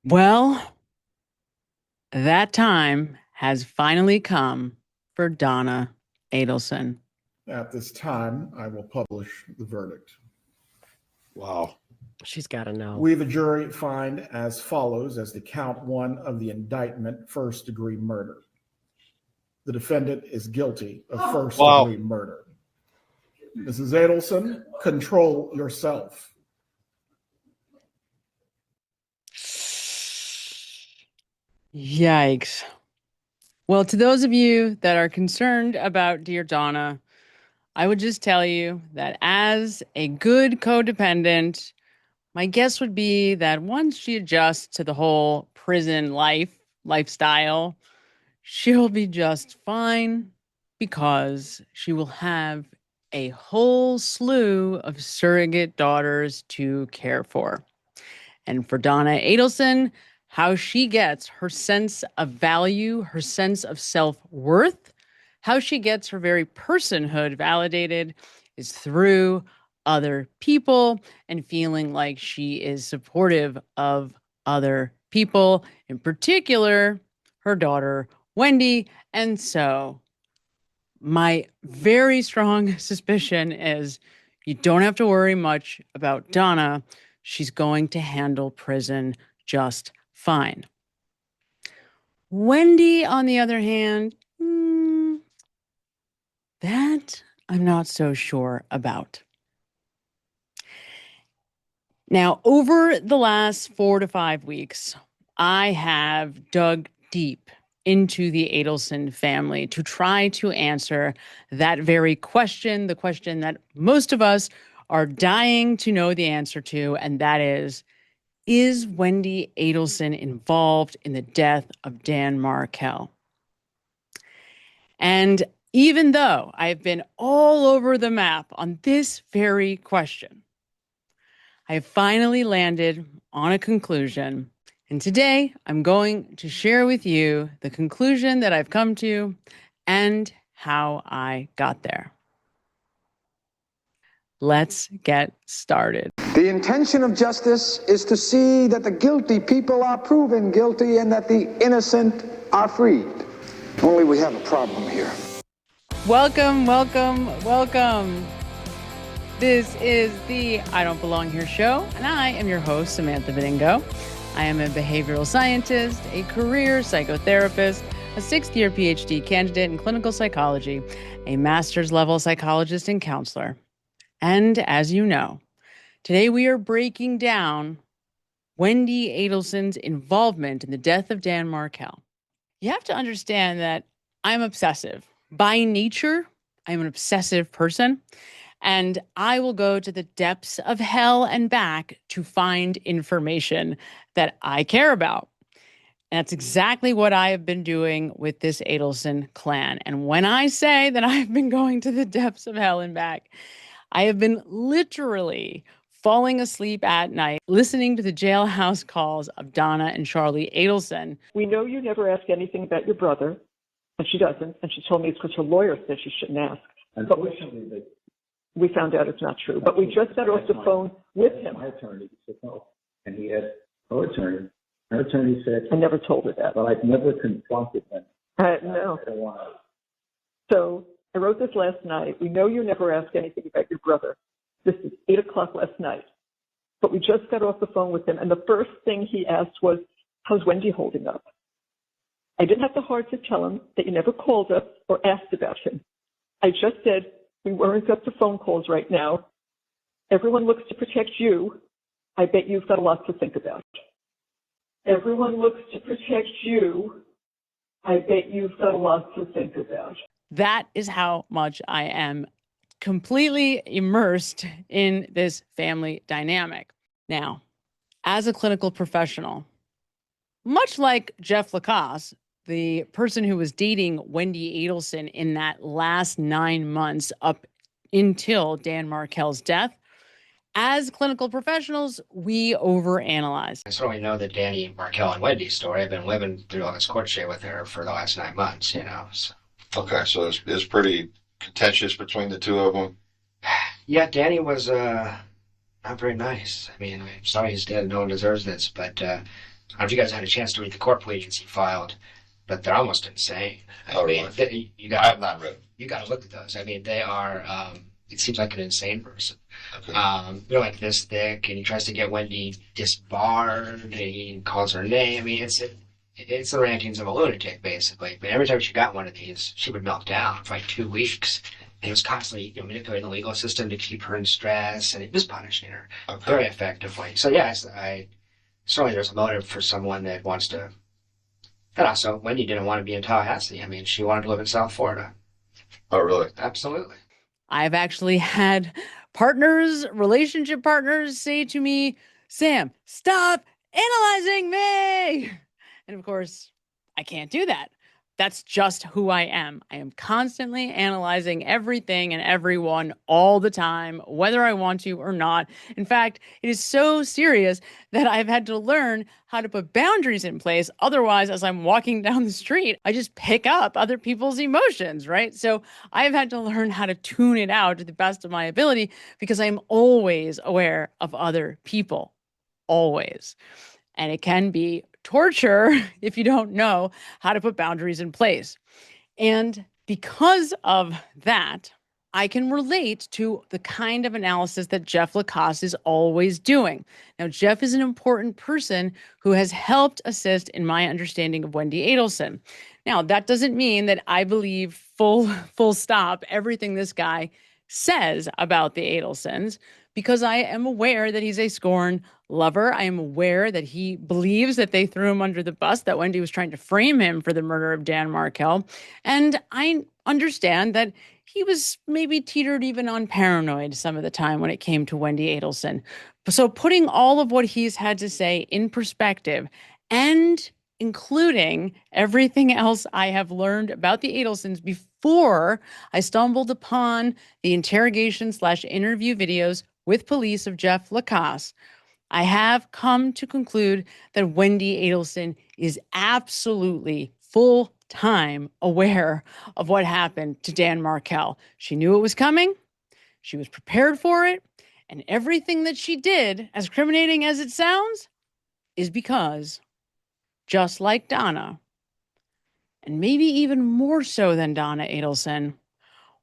Well, that time has finally come for Donna Adelson. At this time, I will publish the verdict. Wow. She's got to know. We, the jury, find as follows as the count one of the indictment, first-degree murder. The defendant is guilty of first-degree murder. Mrs. Adelson, control yourself. Yikes. Well, to those of you that are concerned about dear Donna, I would just tell you that as a good codependent, my guess would be that once she adjusts to the whole prison lifestyle, she'll be just fine because she will have a whole slew of surrogate daughters to care for. And for Donna Adelson, how she gets her sense of value, her sense of self-worth, how she gets her very personhood validated is through other people and feeling like she is supportive of other people, in particular, her daughter, Wendi. And so my very strong suspicion is you don't have to worry much about Donna. She's going to handle prison just fine. Wendi, on the other hand, that I'm not so sure about. Now, over the last 4 to 5 weeks, I have dug deep into the Adelson family to try to answer that very question, the question that most of us are dying to know the answer to, and that is Wendi Adelson involved in the death of Dan Markel? And even though I've been all over the map on this very question, I have finally landed on a conclusion. And today I'm going to share with you the conclusion that I've come to and how I got there. Let's get started. The intention of justice is to see that the guilty people are proven guilty and that the innocent are freed. Only we have a problem here. Welcome, welcome, welcome. This is the I Don't Belong Here show, and I am your host, Samantha Bedingo. I am a behavioral scientist, a career psychotherapist, a 6th-year PhD candidate in clinical psychology, a master's level psychologist and counselor. And as you know, today we are breaking down Wendi Adelson's involvement in the death of Dan Markel. You have to understand that I'm obsessive. By nature, I'm an obsessive person, and I will go to the depths of hell and back to find information that I care about. And that's exactly what I have been doing with this Adelson clan. And when I say that I've been going to the depths of hell and back, I have been literally falling asleep at night, listening to the jailhouse calls of Donna and Charlie Adelson. We know you never ask anything about your brother, and she doesn't, and she told me it's because her lawyer said she shouldn't ask. Unfortunately, we found out it's not true, but we just got off the phone with him. My attorney said no, and he had her attorney. Her attorney said, I never told her that. Well, I've never confronted them. No. I don't want to. So I wrote this last night. We know you never ask anything about your brother. This is 8 o'clock last night. But we just got off the phone with him, and the first thing he asked was, how's Wendi holding up? I didn't have the heart to tell him that you never called us or asked about him. I just said, we weren't up to phone calls right now. Everyone looks to protect you. I bet you've got a lot to think about. Everyone looks to protect you. I bet you've got a lot to think about. That is how much I am completely immersed in this family dynamic. Now, as a clinical professional, much like Jeff Lacasse, the person who was dating Wendi Adelson in that last 9 months up until Dan Markel's death, as clinical professionals, we overanalyze. I certainly know the Danny Markel and Wendy story. I've been living through all this courtship with her for the last 9 months, So. Okay, so it's pretty contentious between the two of them. Yeah, Danny was not very nice. I mean, I'm sorry he's dead. No one deserves this, but I don't know if you guys had a chance to read the court pleadings he filed, but they're almost insane. Oh, I mean, really? I have not read. You got to look at those. I mean, they are. It seems like an insane person. Okay. They're like this thick, and he tries to get Wendi disbarred. And he calls her name. I mean, it's the rantings of a lunatic, basically. But every time she got one of these, she would melt down for like 2 weeks. And he was constantly manipulating the legal system to keep her in stress, and he was punishing her very effectively. So yes, I certainly there's a motive for someone that wants to. And also, Wendi didn't want to be in Tallahassee. I mean, she wanted to live in South Florida. Oh, really? Absolutely. I've actually had partners, relationship partners say to me, Sam, stop analyzing me. And of course, I can't do that. That's just who I am. I am constantly analyzing everything and everyone all the time, whether I want to or not. In fact, it is so serious that I've had to learn how to put boundaries in place. Otherwise, as I'm walking down the street, I just pick up other people's emotions, right? So I've had to learn how to tune it out to the best of my ability because I'm always aware of other people, always. And it can be torture if you don't know how to put boundaries in place. And because of that, I can relate to the kind of analysis that Jeff Lacasse is always doing. Now, Jeff is an important person who has helped assist in my understanding of Wendi Adelson. Now, that doesn't mean that I believe full stop everything this guy says about the Adelsons, because I am aware that he's a scorn lover. I am aware that he believes that they threw him under the bus, that Wendi was trying to frame him for the murder of Dan Markel. And I understand that he was maybe teetered even on paranoid some of the time when it came to Wendi Adelson. So putting all of what he's had to say in perspective, and including everything else I have learned about the Adelsons before I stumbled upon the interrogation/interview videos with police of Jeff Lacasse, I have come to conclude that Wendi Adelson is absolutely full-time aware of what happened to Dan Markel. She knew it was coming. She was prepared for it. And everything that she did, as criminating as it sounds, is because, just like Donna, and maybe even more so than Donna Adelson,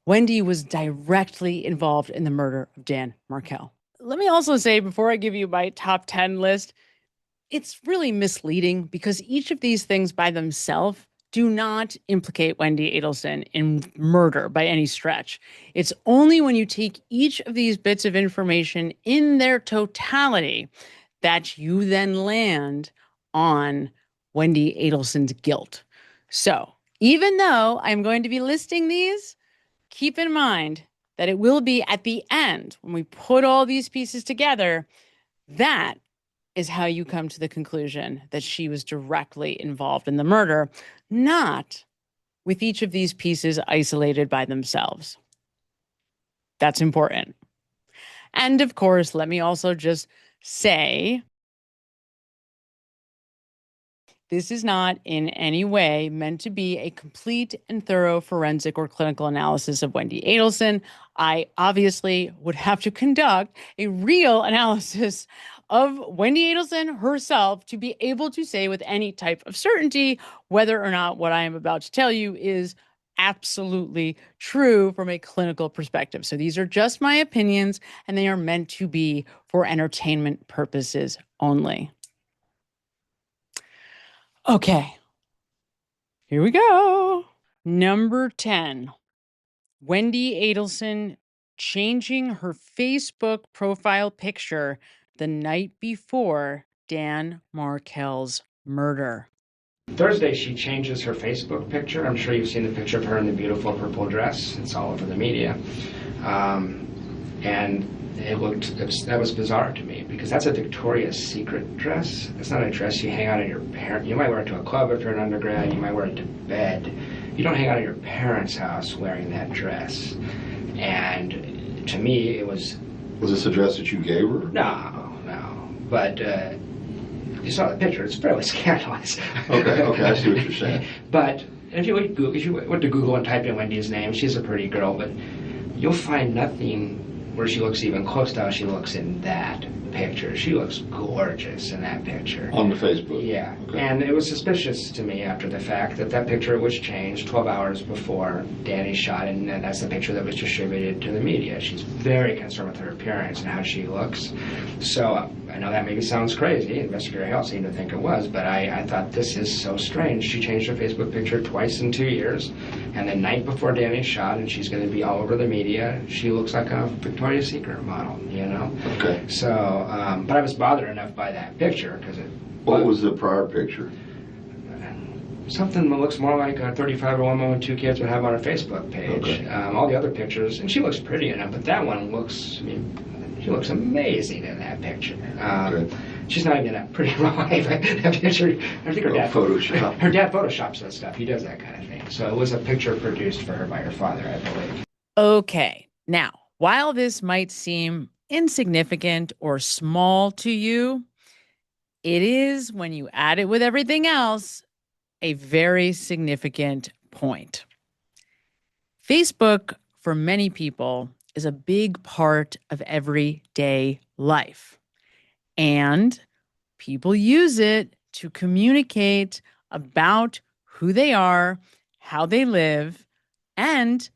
Wendi was directly involved in the murder of Dan Markel. Let me also say, before I give you my top 10 list, it's really misleading because each of these things by themselves do not implicate Wendi Adelson in murder by any stretch. It's only when you take each of these bits of information in their totality that you then land on Wendi Adelson's guilt. So even though I'm going to be listing these, keep in mind that it will be at the end, when we put all these pieces together, that is how you come to the conclusion that she was directly involved in the murder, not with each of these pieces isolated by themselves. That's important. And of course, let me also just say, this is not in any way meant to be a complete and thorough forensic or clinical analysis of Wendi Adelson. I obviously would have to conduct a real analysis of Wendi Adelson herself to be able to say with any type of certainty whether or not what I am about to tell you is absolutely true from a clinical perspective. So these are just my opinions, and they are meant to be for entertainment purposes only. Okay, here we go. Number 10, Wendi Adelson changing her Facebook profile picture the night before Dan Markel's murder. Thursday, she changes her Facebook picture. I'm sure you've seen the picture of her in the beautiful purple dress. It's all over the media. And that was bizarre to me, because that's a Victoria's Secret dress. It's not a dress you hang out at your parents. You might wear it to a club if you're an undergrad. You might wear it to bed. You don't hang out at your parents' house wearing that dress. And to me, it was... Was this a dress that you gave her? No. But you saw the picture. It's fairly scandalous. Okay, I see what you're saying. But if you went to Google and type in Wendy's name, she's a pretty girl, but you'll find nothing where she looks even close to how she looks in that picture. She looks gorgeous in that picture. On the Facebook? Yeah. Okay. And it was suspicious to me after the fact that picture was changed 12 hours before Danny shot, and that's the picture that was distributed to the media. She's very concerned with her appearance and how she looks. So I know that maybe sounds crazy. Investigator Hale seemed to think it was, but I thought this is so strange. She changed her Facebook picture twice in 2 years, and the night before Danny shot, and she's going to be all over the media. She looks like a Victoria's Secret model, you know? Okay. So, but I was bothered enough by that picture because it. What was the prior picture? Something that looks more like a 35-year-old woman with 2 kids would have on her Facebook page. Okay. All the other pictures, and she looks pretty enough, but that one looks, I mean, she looks amazing in that picture. Okay. She's not even that pretty in real life. That picture, I think her dad Photoshop. Her dad photoshops that stuff. He does that kind of thing. So it was a picture produced for her by her father, I believe. Okay. Now, while this might seem insignificant or small to you, it is, when you add it with everything else, a very significant point. Facebook, for many people, is a big part of everyday life. And people use it to communicate about who they are, how they live, and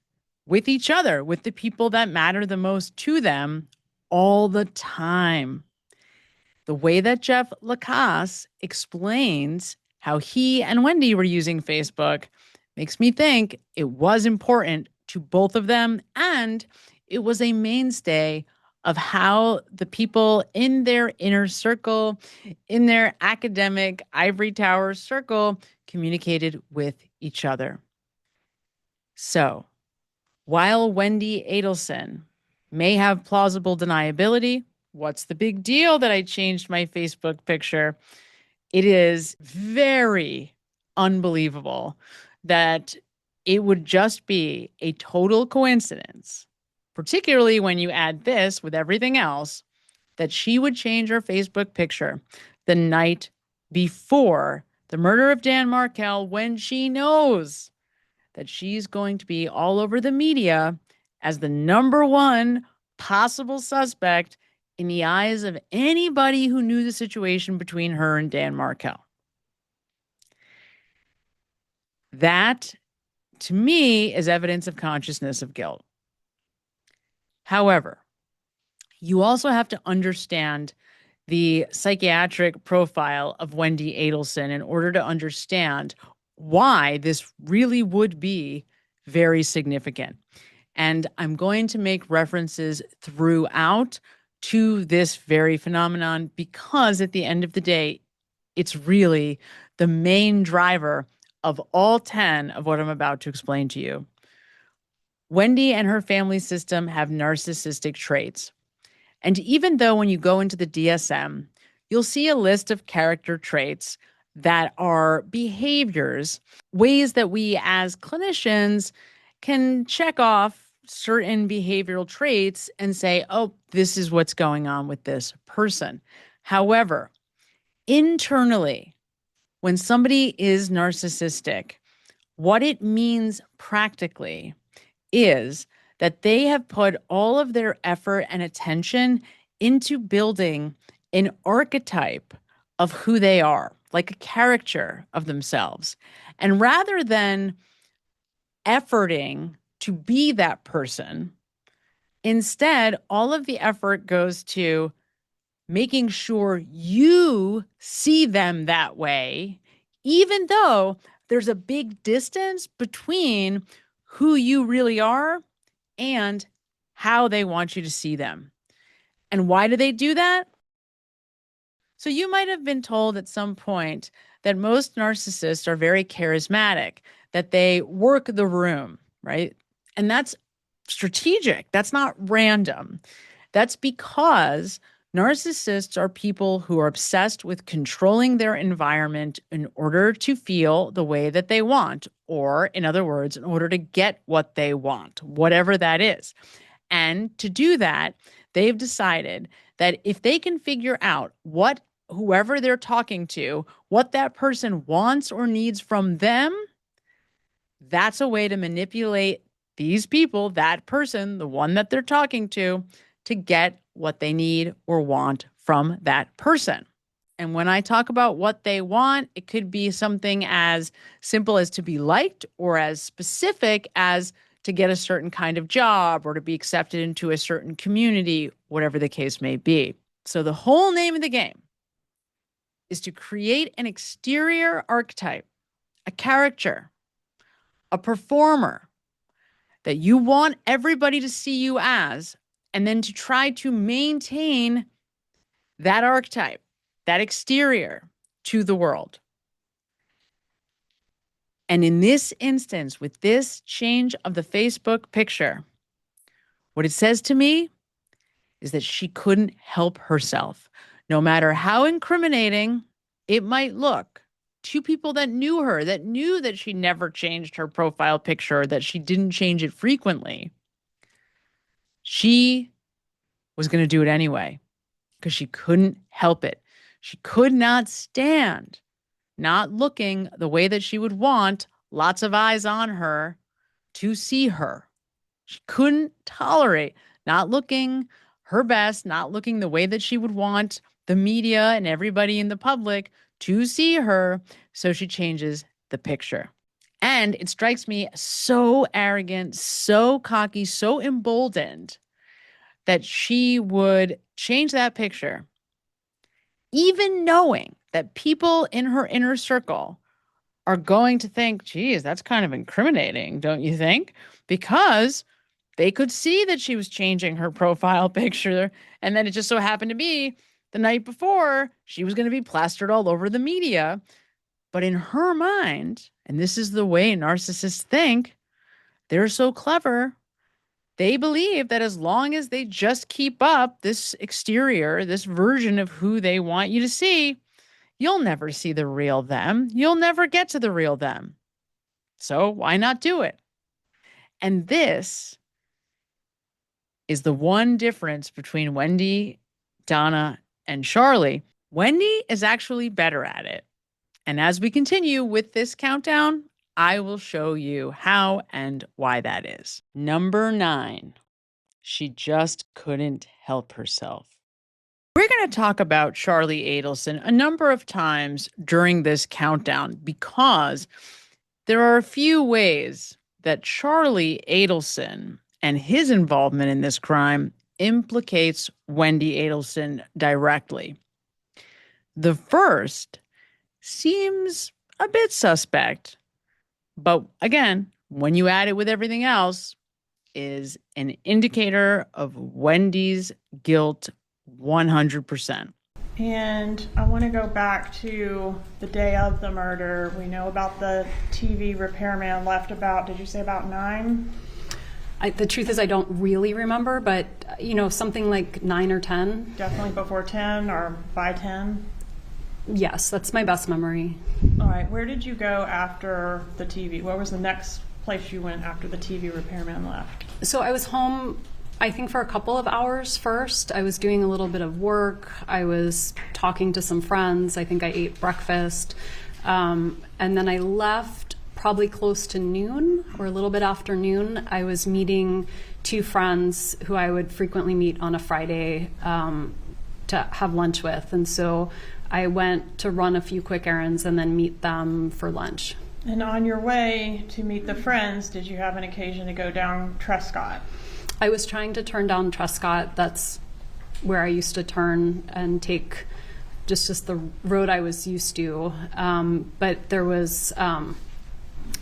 with each other, with the people that matter the most to them all the time. The way that Jeff Lacasse explains how he and Wendi were using Facebook makes me think it was important to both of them, and it was a mainstay of how the people in their inner circle, in their academic ivory tower circle, communicated with each other. So, while Wendi Adelson may have plausible deniability, what's the big deal that I changed my Facebook picture? It is very unbelievable that it would just be a total coincidence, particularly when you add this with everything else, that she would change her Facebook picture the night before the murder of Dan Markel, when she knows that she's going to be all over the media as the number one possible suspect in the eyes of anybody who knew the situation between her and Dan Markel. That, to me, is evidence of consciousness of guilt. However, you also have to understand the psychiatric profile of Wendi Adelson in order to understand why this really would be very significant. And I'm going to make references throughout to this very phenomenon because at the end of the day, it's really the main driver of all 10 of what I'm about to explain to you. Wendi and her family system have narcissistic traits. And even though when you go into the DSM, you'll see a list of character traits that are behaviors, ways that we as clinicians can check off certain behavioral traits and say, oh, this is what's going on with this person. However, internally, when somebody is narcissistic, what it means practically is that they have put all of their effort and attention into building an archetype of who they are, like a caricature of themselves. And rather than efforting to be that person, instead, all of the effort goes to making sure you see them that way, even though there's a big distance between who you really are and how they want you to see them. And why do they do that? So you might have been told at some point that most narcissists are very charismatic, that they work the room, right? And that's strategic. That's not random. That's because narcissists are people who are obsessed with controlling their environment in order to feel the way that they want, or in other words, in order to get what they want, whatever that is. And to do that, they've decided that if they can figure out what whoever they're talking to, what that person wants or needs from them, that's a way to manipulate these people, that person, the one that they're talking to get what they need or want from that person. And when I talk about what they want, it could be something as simple as to be liked or as specific as to get a certain kind of job or to be accepted into a certain community, whatever the case may be. So the whole name of the game is to create an exterior archetype, a character, a performer that you want everybody to see you as, and then to try to maintain that archetype, that exterior to the world. And in this instance, with this change of the Facebook picture, what it says to me is that she couldn't help herself. No matter how incriminating it might look to people that knew her, that knew that she never changed her profile picture, that she didn't change it frequently, she was going to do it anyway because she couldn't help it. She could not stand not looking the way that she would want lots of eyes on her to see her. She couldn't tolerate not looking her best, not looking the way that she would want the media and everybody in the public to see her. So she changes the picture. And it strikes me so arrogant, so cocky, so emboldened that she would change that picture, even knowing that people in her inner circle are going to think, geez, that's kind of incriminating, don't you think? Because they could see that she was changing her profile picture, and then it just so happened to be the night before she was going to be plastered all over the media. But in her mind, and this is the way narcissists think, they're so clever, they believe that as long as they just keep up this exterior, this version of who they want you to see, you'll never see the real them. You'll never get to the real them. So why not do it? And this is the one difference between Wendi, Donna, and Charlie. Wendi is actually better at it. And as we continue with this countdown, I will show you how and why that is. Number 9, she just couldn't help herself. We're going to talk about Charlie Adelson a number of times during this countdown because there are a few ways that Charlie Adelson and his involvement in this crime implicates Wendi Adelson directly. The first seems a bit suspect, but again, when you add it with everything else, is an indicator of Wendi's guilt 100%. And I want to go back to the day of the murder. We know about the TV repairman left about, did you say about 9? The truth is I don't really remember, but something like 9 or 10. Definitely before 10 or by 10? Yes, that's my best memory. All right, where did you go after the TV? What was the next place you went after the TV repairman left? So I was home, I think, for a couple of hours first. I was doing a little bit of work. I was talking to some friends. I think I ate breakfast. And then I left probably close to noon or a little bit after noon. I was meeting 2 friends who I would frequently meet on a Friday to have lunch with. And so I went to run a few quick errands and then meet them for lunch. And on your way to meet the friends, did you have an occasion to go down Trescott? I was trying to turn down Trescott. That's where I used to turn and take just the road I was used to. But there was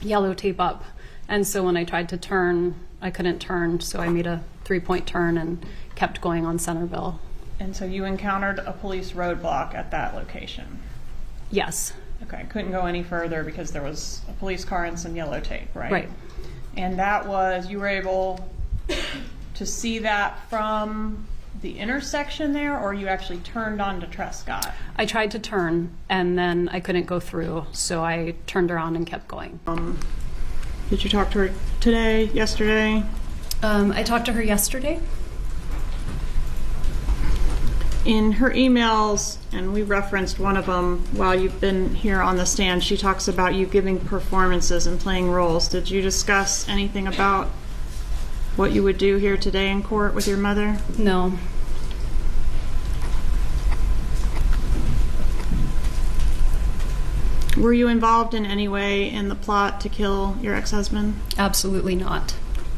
yellow tape up. And so when I tried to turn, I couldn't turn. So I made a 3-point turn and kept going on Centerville. And so you encountered a police roadblock at that location? Yes. Okay, couldn't go any further because there was a police car and some yellow tape, right? Right. And that was, you were able to see that from the intersection there, or you actually turned onto Trescott? I tried to turn and then I couldn't go through, so I turned around and kept going. Did you talk to her today, yesterday? I talked to her yesterday. In her emails, and we referenced one of them while you've been here on the stand, she talks about you giving performances and playing roles. Did you discuss anything about what you would do here today in court with your mother? No. Were you involved in any way in the plot to kill your ex-husband? Absolutely not.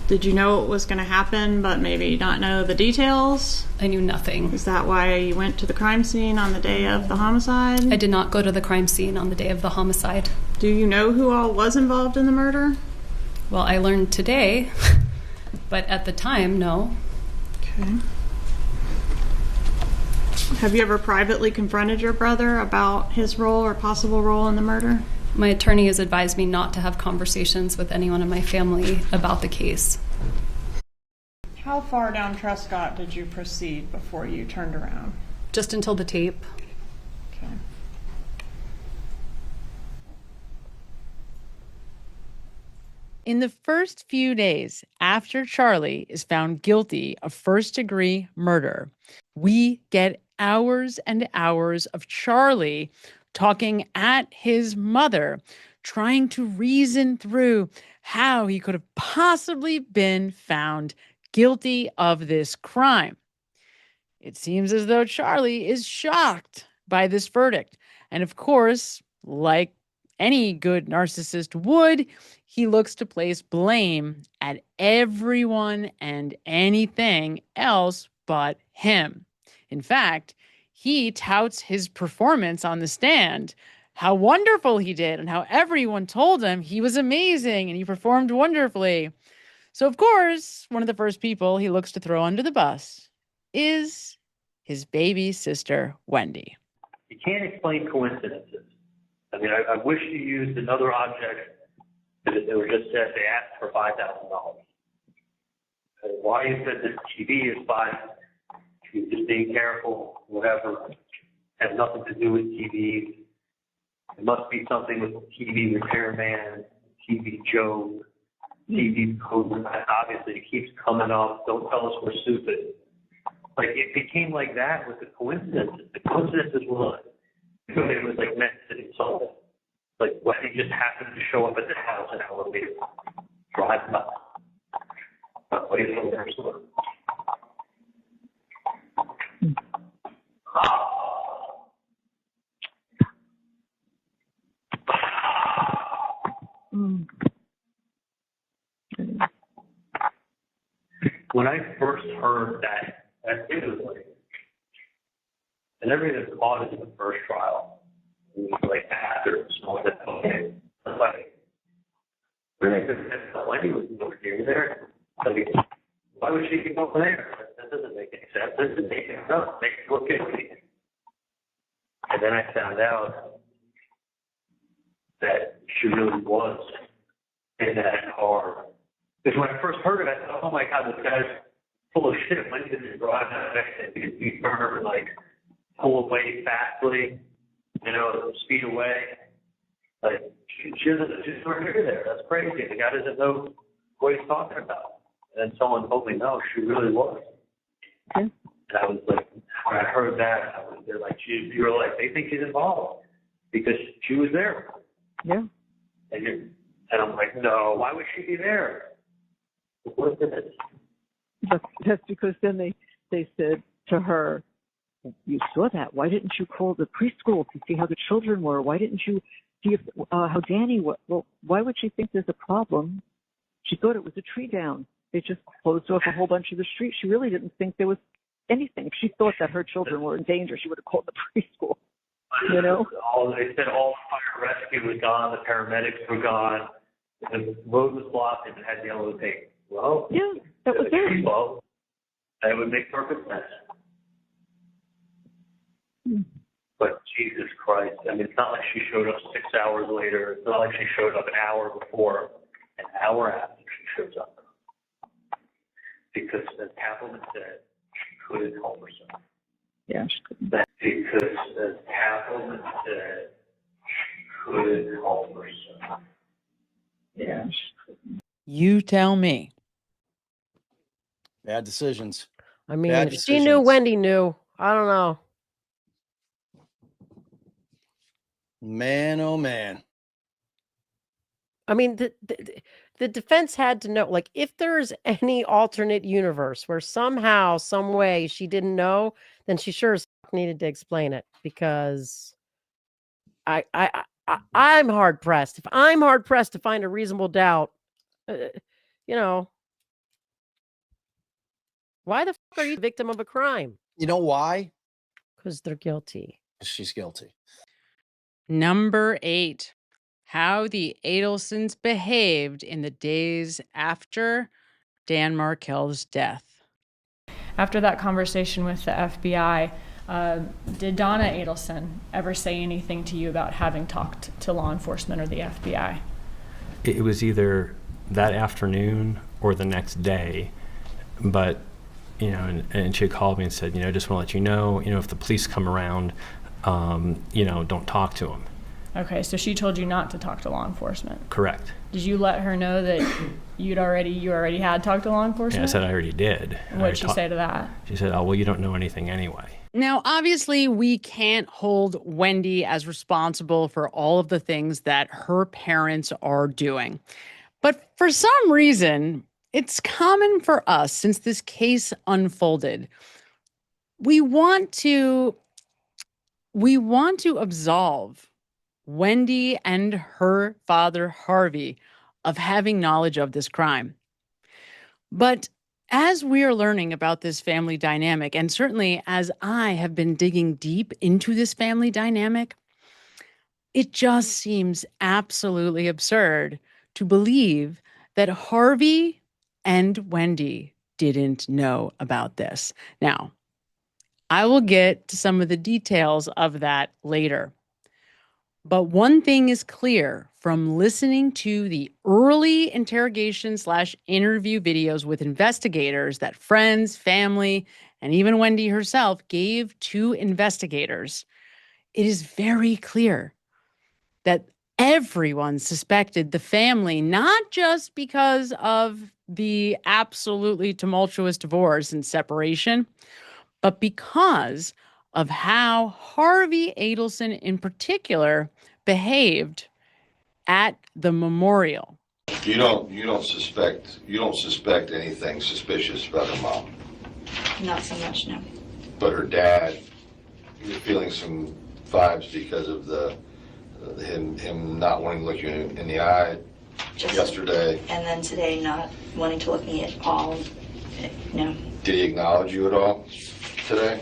Did you know it was going to happen, but maybe not know the details? I knew nothing. Is that why you went to the crime scene on the day of the homicide? I did not go to the crime scene on the day of the homicide. Do you know who all was involved in the murder? Well, I learned today, but at the time, no. Okay. Have you ever privately confronted your brother about his role or possible role in the murder? My attorney has advised me not to have conversations with anyone in my family about the case. How far down Trescott did you proceed before you turned around? Just until the tape. Okay. In the first few days after Charlie is found guilty of first-degree murder, we get hours and hours of Charlie talking at his mother, trying to reason through how he could have possibly been found guilty of this crime. It seems as though Charlie is shocked by this verdict. And of course, like any good narcissist would, he looks to place blame at everyone and anything else but him. In fact, he touts his performance on the stand, how wonderful he did and how everyone told him he was amazing and he performed wonderfully. So, of course, one of the first people he looks to throw under the bus is his baby sister, Wendi. You can't explain coincidences. I mean, I wish you used another object that it was just said they asked for $5,000. Why you said this TV is fine, you're just being careful, whatever, has nothing to do with TVs. It must be something with TV repairman, TV joke, TV code. Obviously, it keeps coming up. Don't tell us we're stupid. Like, it became like that with the coincidences. The coincidences were, it was like meant to insult it. Like, why he just happened to show up at the house an hour later, drive by. Wait for their store. When I first heard that it was like, and everything that caught it in the first trial, it was like after, so I said, okay, it's like, when I said, Wendi was over here there, like, why would she be over there? That doesn't make any sense. That doesn't make any sense. Makes it look guilty. And then I found out that she really was in that car. Because when I first heard it, I thought, oh my God, this guy's full of shit. When did he drive that next to be her, like, pull away fastly, you know, speed away? Like, she's right here there. That's crazy. The guy doesn't know what he's talking about. And then someone told me, no, she really was. And I was like, when I heard that, they're like, you were like, they think she's involved because she was there. Yeah. And I'm like, no, why would she be there? What is it? That's because then they said to her, you saw that. Why didn't you call the preschool to see how the children were? Why didn't you see if, how Danny was? Well, why would she think there's a problem? She thought it was a tree down. They just closed off a whole bunch of the street. She really didn't think there was anything. If she thought that her children were in danger, she would have called the preschool. You know? They said all fire rescue was gone, the paramedics were gone, the road was blocked, and it had yellow tape. Well, yeah, that was it. Well, that would make perfect sense. But Jesus Christ, I mean, it's not like she showed up 6 hours later. It's not like she showed up an hour before, an hour after she shows up. Because, as Kappelman said, she couldn't help herself. Yeah, she couldn't. Because, as Kappelman said, she couldn't help herself. Yeah, she couldn't. You tell me. Bad decisions. I mean, if she knew, Wendi knew. I don't know. Man, oh man. I mean, the defense had to know, like, if there's any alternate universe where somehow, some way she didn't know, then she sure as fuck needed to explain it, because I'm hard pressed. If I'm hard pressed to find a reasonable doubt, you know, why the fuck are you the victim of a crime? You know why? Because they're guilty. She's guilty. Number 8, how the Adelsons behaved in the days after Dan Markel's death. After that conversation with the FBI, did Donna Adelson ever say anything to you about having talked to law enforcement or the FBI? It was either that afternoon or the next day, but and she called me and said, just want to let you know, if the police come around, don't talk to them. Okay, so she told you not to talk to law enforcement. Correct. Did you let her know that you already had talked to law enforcement? Yeah, I said I already did. What did she say to that? She said, "Oh, well, you don't know anything anyway." Now, obviously, we can't hold Wendi as responsible for all of the things that her parents are doing. But for some reason, it's common for us, since this case unfolded, we want to absolve Wendi and her father, Harvey, of having knowledge of this crime. But as we are learning about this family dynamic, and certainly as I have been digging deep into this family dynamic, it just seems absolutely absurd to believe that Harvey and Wendi didn't know about this. Now, I will get to some of the details of that later. But one thing is clear from listening to the early interrogation/interview videos with investigators that friends, family, and even Wendi herself gave to investigators. It is very clear that everyone suspected the family, not just because of the absolutely tumultuous divorce and separation, but because of how Harvey Adelson in particular behaved at the memorial. You don't suspect anything suspicious about her mom. Not so much, no. But her dad, you're feeling some vibes because of him not wanting to look you in the eye yesterday. And then today not wanting to look me at all. No. Did he acknowledge you at all today?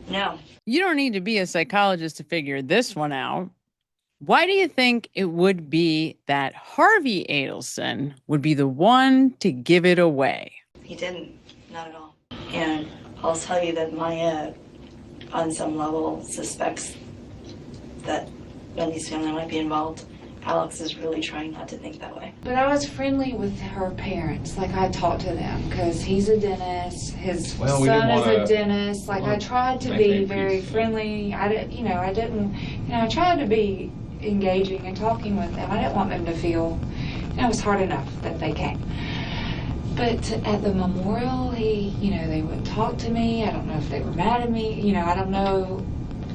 No. You don't need to be a psychologist to figure this one out. Why do you think it would be that Harvey Adelson would be the one to give it away? He didn't. Not at all. And I'll tell you that Maya, on some level, suspects that Wendi's family might be involved. Alex is really trying not to think that way. But I was friendly with her parents. Like, I talked to them because he's a dentist. His son is a dentist. Like, I tried to be very friendly. I tried to be engaging and talking with them. I didn't want them to feel, it was hard enough that they came. But at the memorial, they would talk to me. I don't know if they were mad at me. I don't know.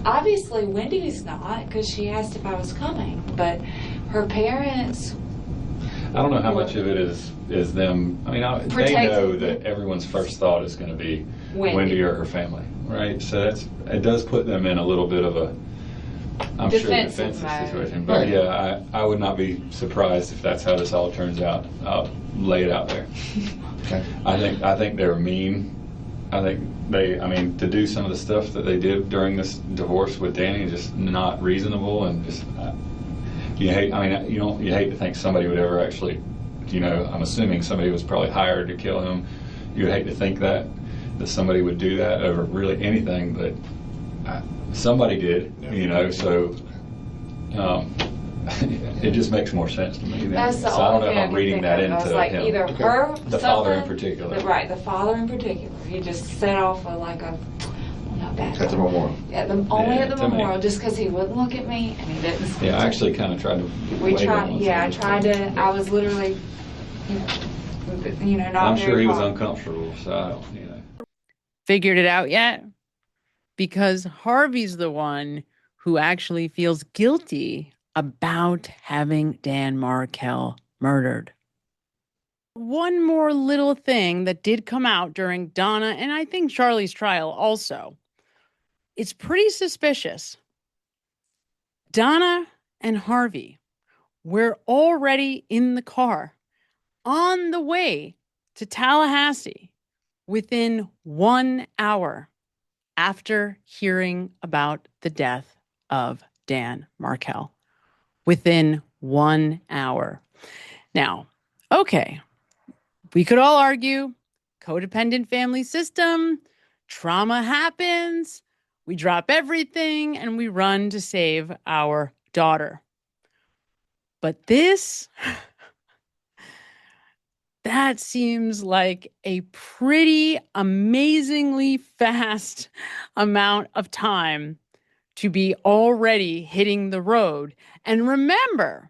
Obviously, Wendy's not, because she asked if I was coming. But her parents... I don't know how much of it is them. I mean, they know that everyone's first thought is going to be Wendi or her family, right? So it does put them in a little bit of a, I'm sure, defensive situation. But yeah, I would not be surprised if that's how this all turns out. I'll lay it out there. Okay. I think they're mean. I think to do some of the stuff that they did during this divorce with Danny is just not reasonable, and just you hate to think somebody would ever actually, I'm assuming somebody was probably hired to kill him. You would hate to think that somebody would do that over really anything, but somebody did, so it just makes more sense to me. That's the so I don't know only if I'm reading that into I was like, him. either her, the father in particular. Right, the father in particular. He just set off with like a, not bad. At the memorial. At the memorial, just because he wouldn't look at me and he didn't speak. Yeah, I actually kind of tried to. I was literally, not. I'm sure he was uncomfortable, so I don't, Figured it out yet? Because Harvey's the one who actually feels guilty about having Dan Markel murdered. One more little thing that did come out during Donna and I think Charlie's trial also. It's pretty suspicious. Donna and Harvey were already in the car on the way to Tallahassee within 1 hour after hearing about the death of Dan Markel. Within 1 hour. Now, okay, we could all argue codependent family system, trauma happens, we drop everything and we run to save our daughter. But this, that seems like a pretty amazingly fast amount of time to be already hitting the road. And remember,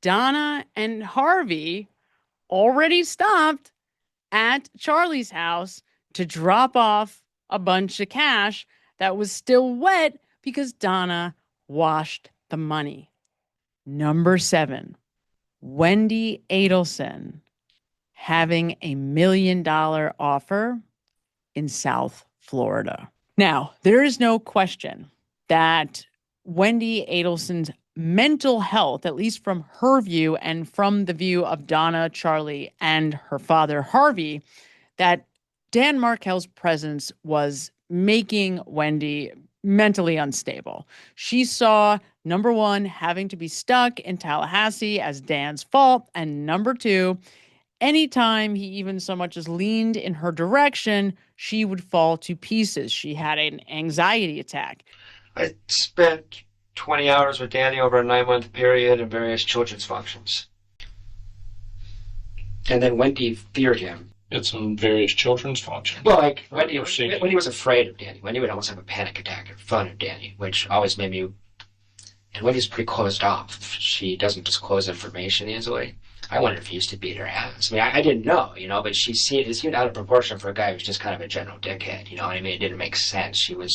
Donna and Harvey already stopped at Charlie's house to drop off a bunch of cash that was still wet because Donna washed the money. Number 7, Wendi Adelson having $1 million offer in South Florida. Now, there is no question that Wendi Adelson's mental health, at least from her view and from the view of Donna Charlie and her father Harvey, that Dan Markel's presence was making Wendi mentally unstable. She saw, number 1, having to be stuck in Tallahassee as Dan's fault, and number 2, anytime he even so much as leaned in her direction, she would fall to pieces. She had an anxiety attack. I spent 20 hours with Danny over a 9-month period in various children's functions. And then Wendi feared him. At some various children's functions. Well, like, Wendi was afraid of Danny. Wendi would almost have a panic attack in front of Danny, which always made me... And Wendy's pretty closed off. She doesn't disclose information easily. I wondered if he used to beat her ass. I mean, I didn't know, but it seemed out of proportion for a guy who's just kind of a general dickhead, what I mean? It didn't make sense. She would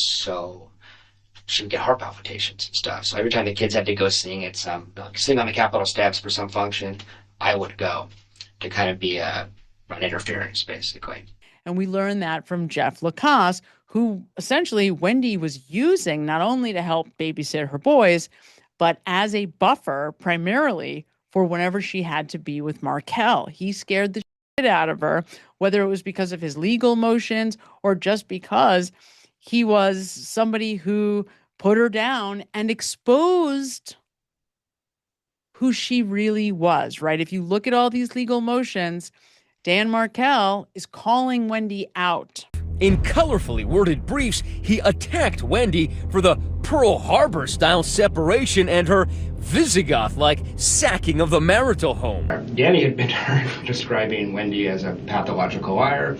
get heart palpitations and stuff. So every time the kids had to go sing at sing on the Capitol steps for some function, I would go to kind of be run interference, basically. And we learned that from Jeff Lacasse, who essentially Wendi was using not only to help babysit her boys, but as a buffer primarily for whenever she had to be with Markel. He scared the shit out of her, whether it was because of his legal motions or just because he was somebody who put her down and exposed who she really was, right? If you look at all these legal motions, Dan Markel is calling Wendi out. In colorfully worded briefs, he attacked Wendi for the Pearl Harbor-style separation and her Visigoth-like sacking of the marital home. Danny had been heard describing Wendi as a pathological liar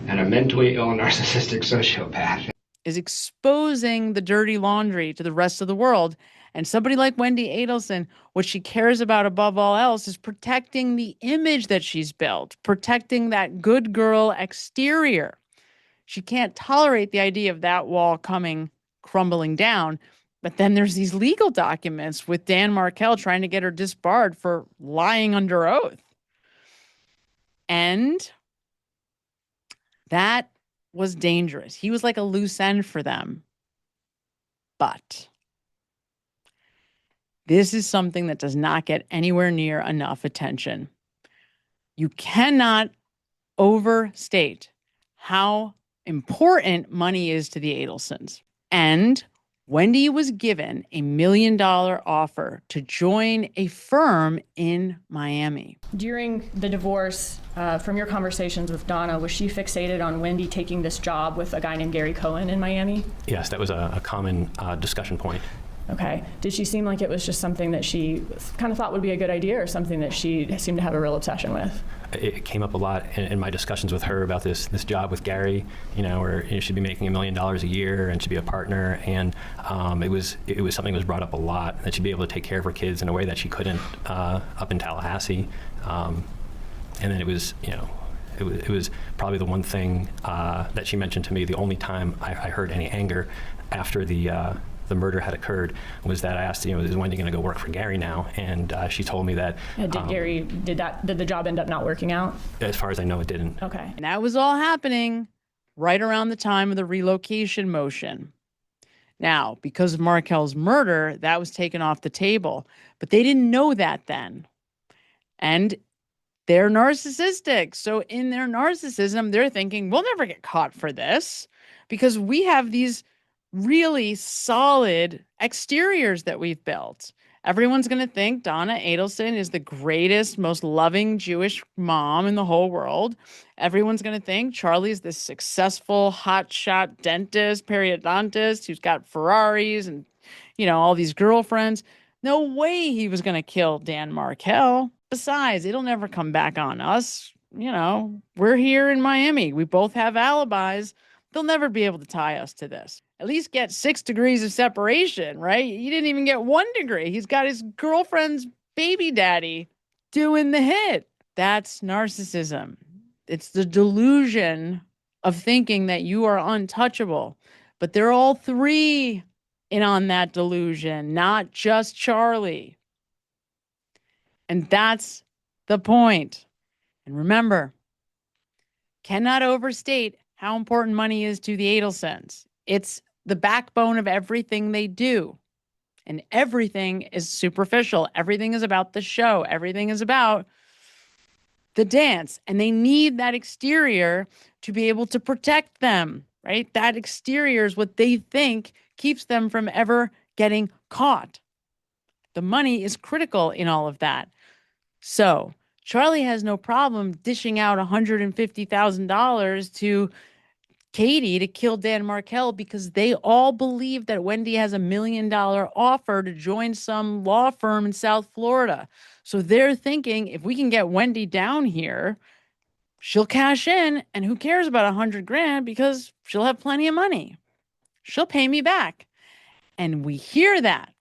and a mentally ill narcissistic sociopath. Is exposing the dirty laundry to the rest of the world. And somebody like Wendi Adelson, what she cares about above all else is protecting the image that she's built, protecting that good girl exterior. She can't tolerate the idea of that wall coming crumbling down. But then there's these legal documents with Dan Markel trying to get her disbarred for lying under oath. And that was dangerous. He was like a loose end for them. But this is something that does not get anywhere near enough attention. You cannot overstate how important money is to the Adelsons. And Wendi was given $1 million offer to join a firm in Miami. During the divorce, from your conversations with Donna, was she fixated on Wendi taking this job with a guy named Gary Cohen in Miami? Yes, that was a common discussion point. Okay. Did she seem like it was just something that she kind of thought would be a good idea or something that she seemed to have a real obsession with? It came up a lot in my discussions with her about this job with Gary, where she'd be making $1 million a year and she'd be a partner, and it was something that was brought up a lot, that she'd be able to take care of her kids in a way that she couldn't up in Tallahassee, and then it was probably the one thing that she mentioned to me. The only time I heard any anger after the murder had occurred was that I asked, is Wendi going to go work for Gary now? And she told me that. Did the job end up not working out? As far as I know, it didn't. Okay. And that was all happening right around the time of the relocation motion. Now, because of Markel's murder, that was taken off the table, but they didn't know that then. And they're narcissistic. So in their narcissism, they're thinking, we'll never get caught for this because we have these really solid exteriors that we've built. Everyone's going to think Donna Adelson is the greatest, most loving Jewish mom in the whole world. Everyone's going to think Charlie's this successful, hotshot dentist, periodontist who's got Ferraris and, all these girlfriends. No way he was going to kill Dan Markel. Besides, it'll never come back on us. We're here in Miami. We both have alibis. They'll never be able to tie us to this. At least get 6 degrees of separation, right? You didn't even get 1 degree. He's got his girlfriend's baby daddy doing the hit. That's narcissism. It's the delusion of thinking that you are untouchable. But they're all three in on that delusion, not just Charlie. And that's the point. And remember, cannot overstate how important money is to the Adelsons. It's the backbone of everything they do. And everything is superficial. Everything is about the show. Everything is about the dance. And they need that exterior to be able to protect them, right? That exterior is what they think keeps them from ever getting caught. The money is critical in all of that. So Charlie has no problem dishing out $150,000 to Katie to kill Dan Markel because they all believe that Wendi has $1 million offer to join some law firm in South Florida. So they're thinking if we can get Wendi down here, she'll cash in, and who cares about $100,000 because she'll have plenty of money. She'll pay me back. And we hear that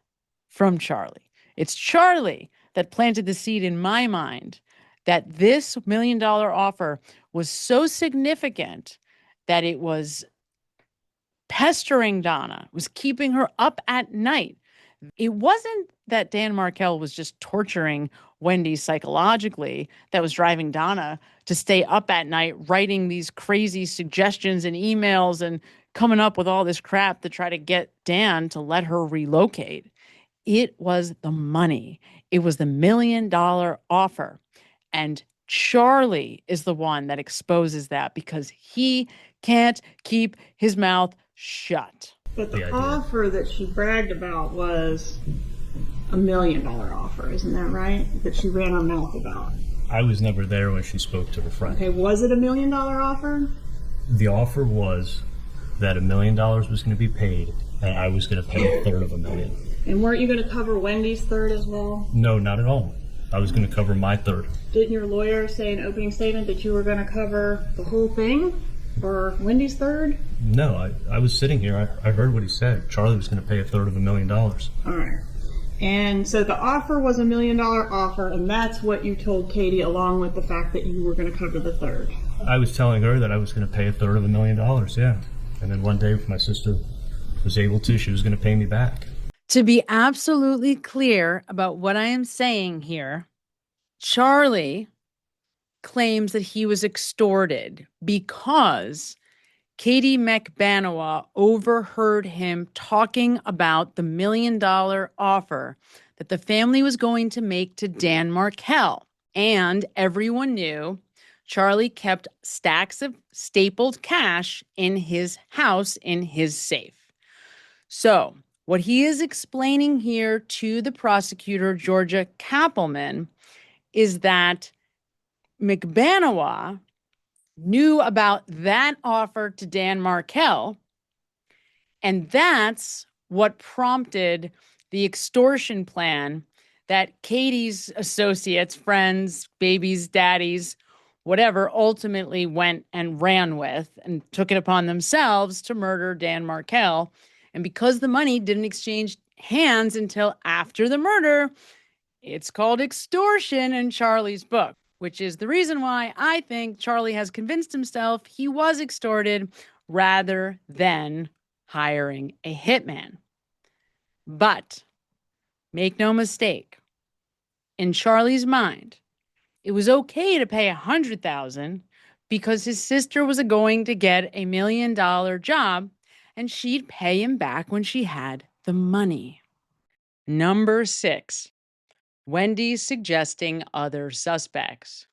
from Charlie. It's Charlie that planted the seed in my mind that this $1 million offer was so significant that it was pestering Donna, was keeping her up at night. It wasn't that Dan Markel was just torturing Wendi psychologically that was driving Donna to stay up at night writing these crazy suggestions and emails and coming up with all this crap to try to get Dan to let her relocate. It was the money. It was the $1 million offer. And Charlie is the one that exposes that because he can't keep his mouth shut. But the offer that she bragged about was $1 million offer, isn't that right? That she ran her mouth about. I was never there when she spoke to her friend. Okay, was it $1 million offer? The offer was that $1 million was going to be paid, and I was going to pay a third of $1 million. And weren't you going to cover Wendy's third as well? No, not at all. I was going to cover my third. Didn't your lawyer say in opening statement that you were going to cover the whole thing for Wendy's third? No, I was sitting here. I heard what he said. Charlie was going to pay a third of $1 million. All right. And so the offer was $1 million offer, and that's what you told Katie, along with the fact that you were going to cover the third. I was telling her that I was going to pay a third of $1 million, yeah. And then one day, if my sister was able to, she was going to pay me back. To be absolutely clear about what I am saying here, Charlie claims that he was extorted because Katie McBanawa overheard him talking about the $1 million offer that the family was going to make to Dan Markel. And everyone knew Charlie kept stacks of stapled cash in his house in his safe. So what he is explaining here to the prosecutor, Georgia Kappelman, is that McBanawa knew about that offer to Dan Markel, and that's what prompted the extortion plan that Katie's associates, friends, babies, daddies, whatever, ultimately went and ran with and took it upon themselves to murder Dan Markel. And because the money didn't exchange hands until after the murder, it's called extortion in Charlie's book, which is the reason why I think Charlie has convinced himself he was extorted rather than hiring a hitman. But make no mistake, in Charlie's mind, it was okay to pay $100,000 because his sister was going to get $1 million job, and she'd pay him back when she had the money. Number 6, Wendy's suggesting other suspects.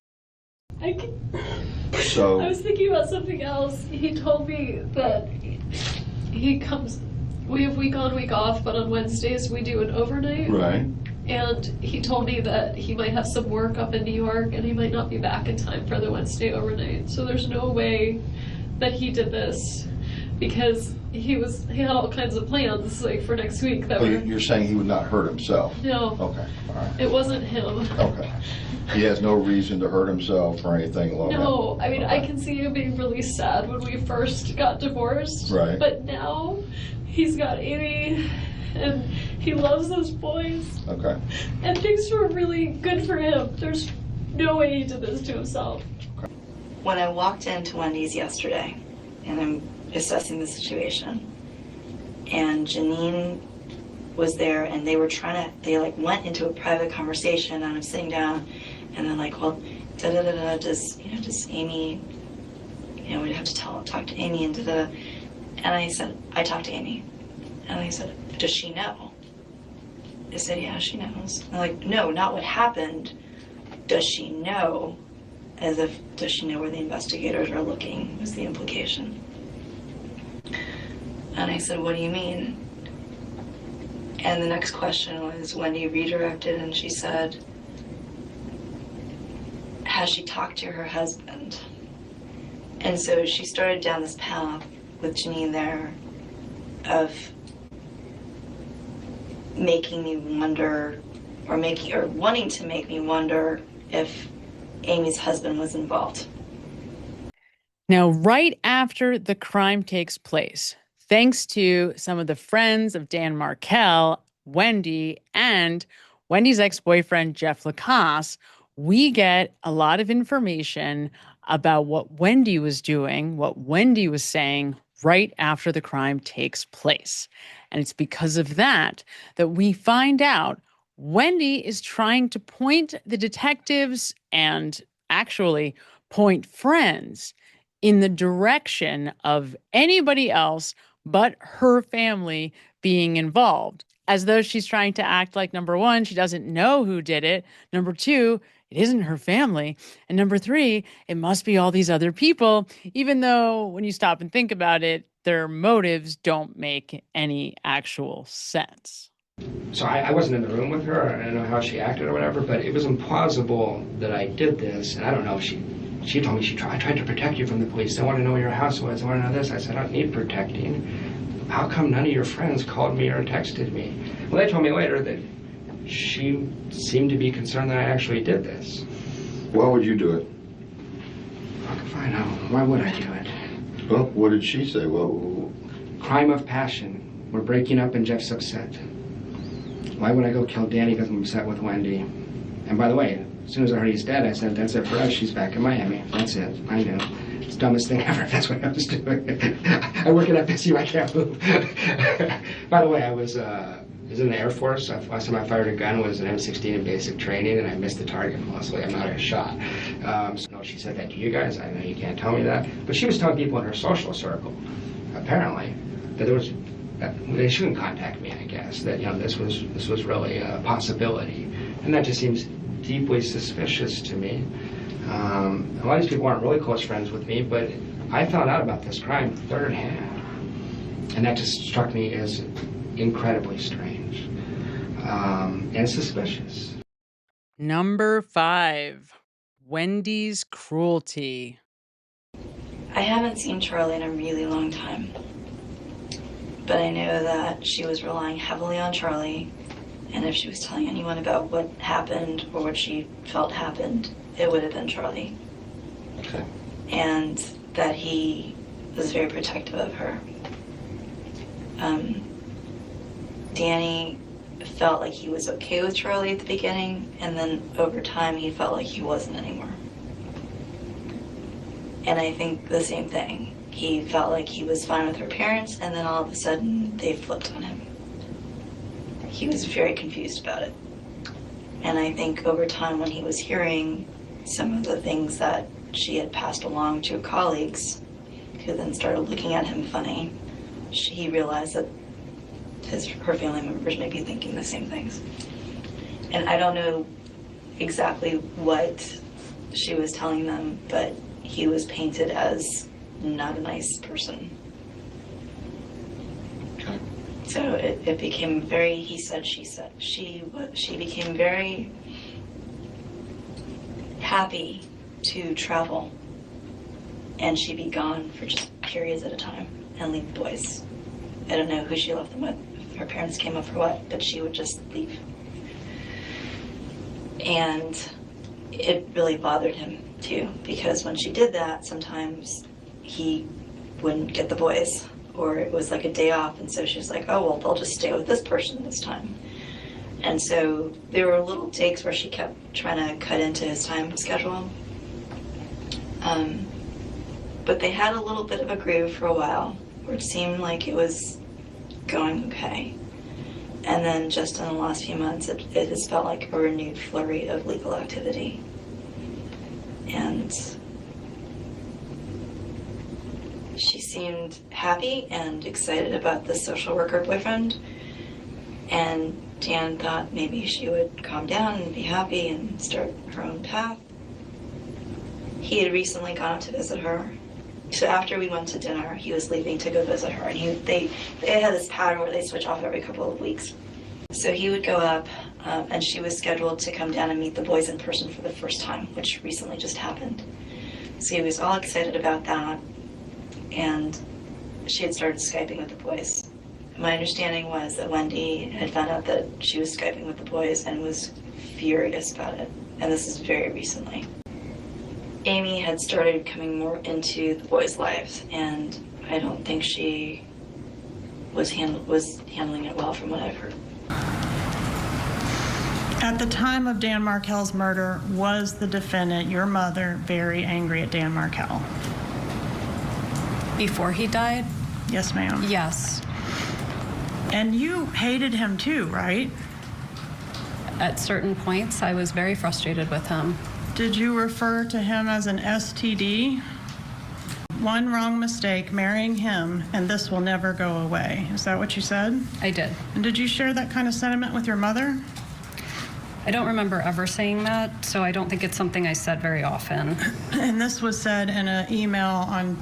So I was thinking about something else. He told me that he comes, we have week on, week off, but on Wednesdays we do an overnight. right. And he told me that he might have some work up in New York and he might not be back in time for the Wednesday overnight. So there's no way that he did this because he had all kinds of plans like for next week that Oh, were. you're saying he would not hurt himself? No. Okay, all right. It wasn't him. Okay. He has no reason to hurt himself or anything along that. No, I mean, Okay. I can see him being really sad when we first got divorced. Right. But now he's got Amy and he loves those boys. Okay. And things were really good for him. There's no way he did this to himself. When I walked into Wendy's yesterday, and I'm assessing the situation, and Janine was there, and they like went into a private conversation, and I'm sitting down, and then like, well, does Amy, we'd have to talk to Amy, and and I said, I talked to Amy, and I said, does she know? They said, yeah, she knows. I'm like, no, not what happened. Does she know? As if, does she know where the investigators are looking, was the implication. And I said, what do you mean? And the next question was Wendy redirected, and she said, has she talked to her husband? And so she started down this path with Janine there of making me wonder, or wanting to make me wonder if Amy's husband was involved. Now, right after the crime takes place, thanks to some of the friends of Dan Markel, Wendi, and Wendy's ex-boyfriend, Jeff Lacasse, we get a lot of information about what Wendi was doing, what Wendi was saying right after the crime takes place. And it's because of that we find out Wendi is trying to point the detectives and actually point friends in the direction of anybody else but her family being involved, as though she's trying to act like, number one, she doesn't know who did it. Number two, it isn't her family. And number three, it must be all these other people, even though when you stop and think about it, their motives don't make any actual sense. So I wasn't in the room with her. I don't know how she acted or whatever, but it was implausible that I did this. And I don't know if she told me I tried to protect you from the police. They want to know where your house was. They want to know this. I said, I don't need protecting. How come none of your friends called me or texted me? Well, they told me later that she seemed to be concerned that I actually did this. Why would you do it? I can find out. Why would I do it? Well, what did she say? Well, crime of passion. We're breaking up and Jeff's upset. Why would I go kill Danny because I'm upset with Wendi? And by the way, as soon as I heard he's dead, I said, that's it for us. She's back in Miami. That's it. I knew. It's the dumbest thing ever. That's what I was doing. I work it up to see I can't move. By the way, I was in the Air Force. Last time I fired a gun was an M16 in basic training, and I missed the target mostly. I'm not a shot. So she said that to you guys. I know you can't tell me that. But she was telling people in her social circle, apparently, that they shouldn't contact me, I guess. That this was really a possibility. And that just seems deeply suspicious to me. A lot of these people aren't really close friends with me, but I found out about this crime third hand. And that just struck me as incredibly strange and suspicious. Number 5, Wendy's cruelty. I haven't seen Charlie in a really long time, but I know that she was relying heavily on Charlie, and if she was telling anyone about what happened or what she felt happened, it would have been Charlie. Okay. And that he was very protective of her. Danny felt like he was okay with Charlie at the beginning, and then over time he felt like he wasn't anymore. And I think the same thing. He felt like he was fine with her parents, and then all of a sudden they flipped on him. He was very confused about it. And I think over time, when he was hearing some of the things that she had passed along to colleagues, who then started looking at him funny, he realized that her family members may be thinking the same things. And I don't know exactly what she was telling them, but he was painted as not a nice person. So it became very he said, she said. She became very happy to travel, and she'd be gone for just periods at a time and leave the boys. I don't know who she left them with, if her parents came up or what, but she would just leave. And it really bothered him too, because when she did that, sometimes he wouldn't get the boys, or it was like a day off, and so she was like, oh, well, they'll just stay with this person this time. And so there were little takes where she kept trying to cut into his time schedule. But they had a little bit of a groove for a while, where it seemed like it was going okay. And then just in the last few months, it has felt like a renewed flurry of legal activity. And she seemed happy and excited about the social worker boyfriend. And Dan thought maybe she would calm down and be happy and start her own path. He had recently gone up to visit her. So after we went to dinner, he was leaving to go visit her, and they had this pattern where they switch off every couple of weeks. So he would go up, and she was scheduled to come down and meet the boys in person for the first time, which recently just happened. So he was all excited about that, and she had started Skyping with the boys. My understanding was that Wendi had found out that she was Skyping with the boys and was furious about it, and this is very recently. Amy had started coming more into the boys' lives, and I don't think she was handling it well from what I've heard. At the time of Dan Markel's murder, was the defendant, your mother, very angry at Dan Markel? Before he died? Yes, ma'am. Yes. And you hated him too, right? At certain points, I was very frustrated with him. Did you refer to him as an STD? One wrong mistake, marrying him, and this will never go away. Is that what you said? I did. And did you share that kind of sentiment with your mother? I don't remember ever saying that, so I don't think it's something I said very often. And this was said in an email on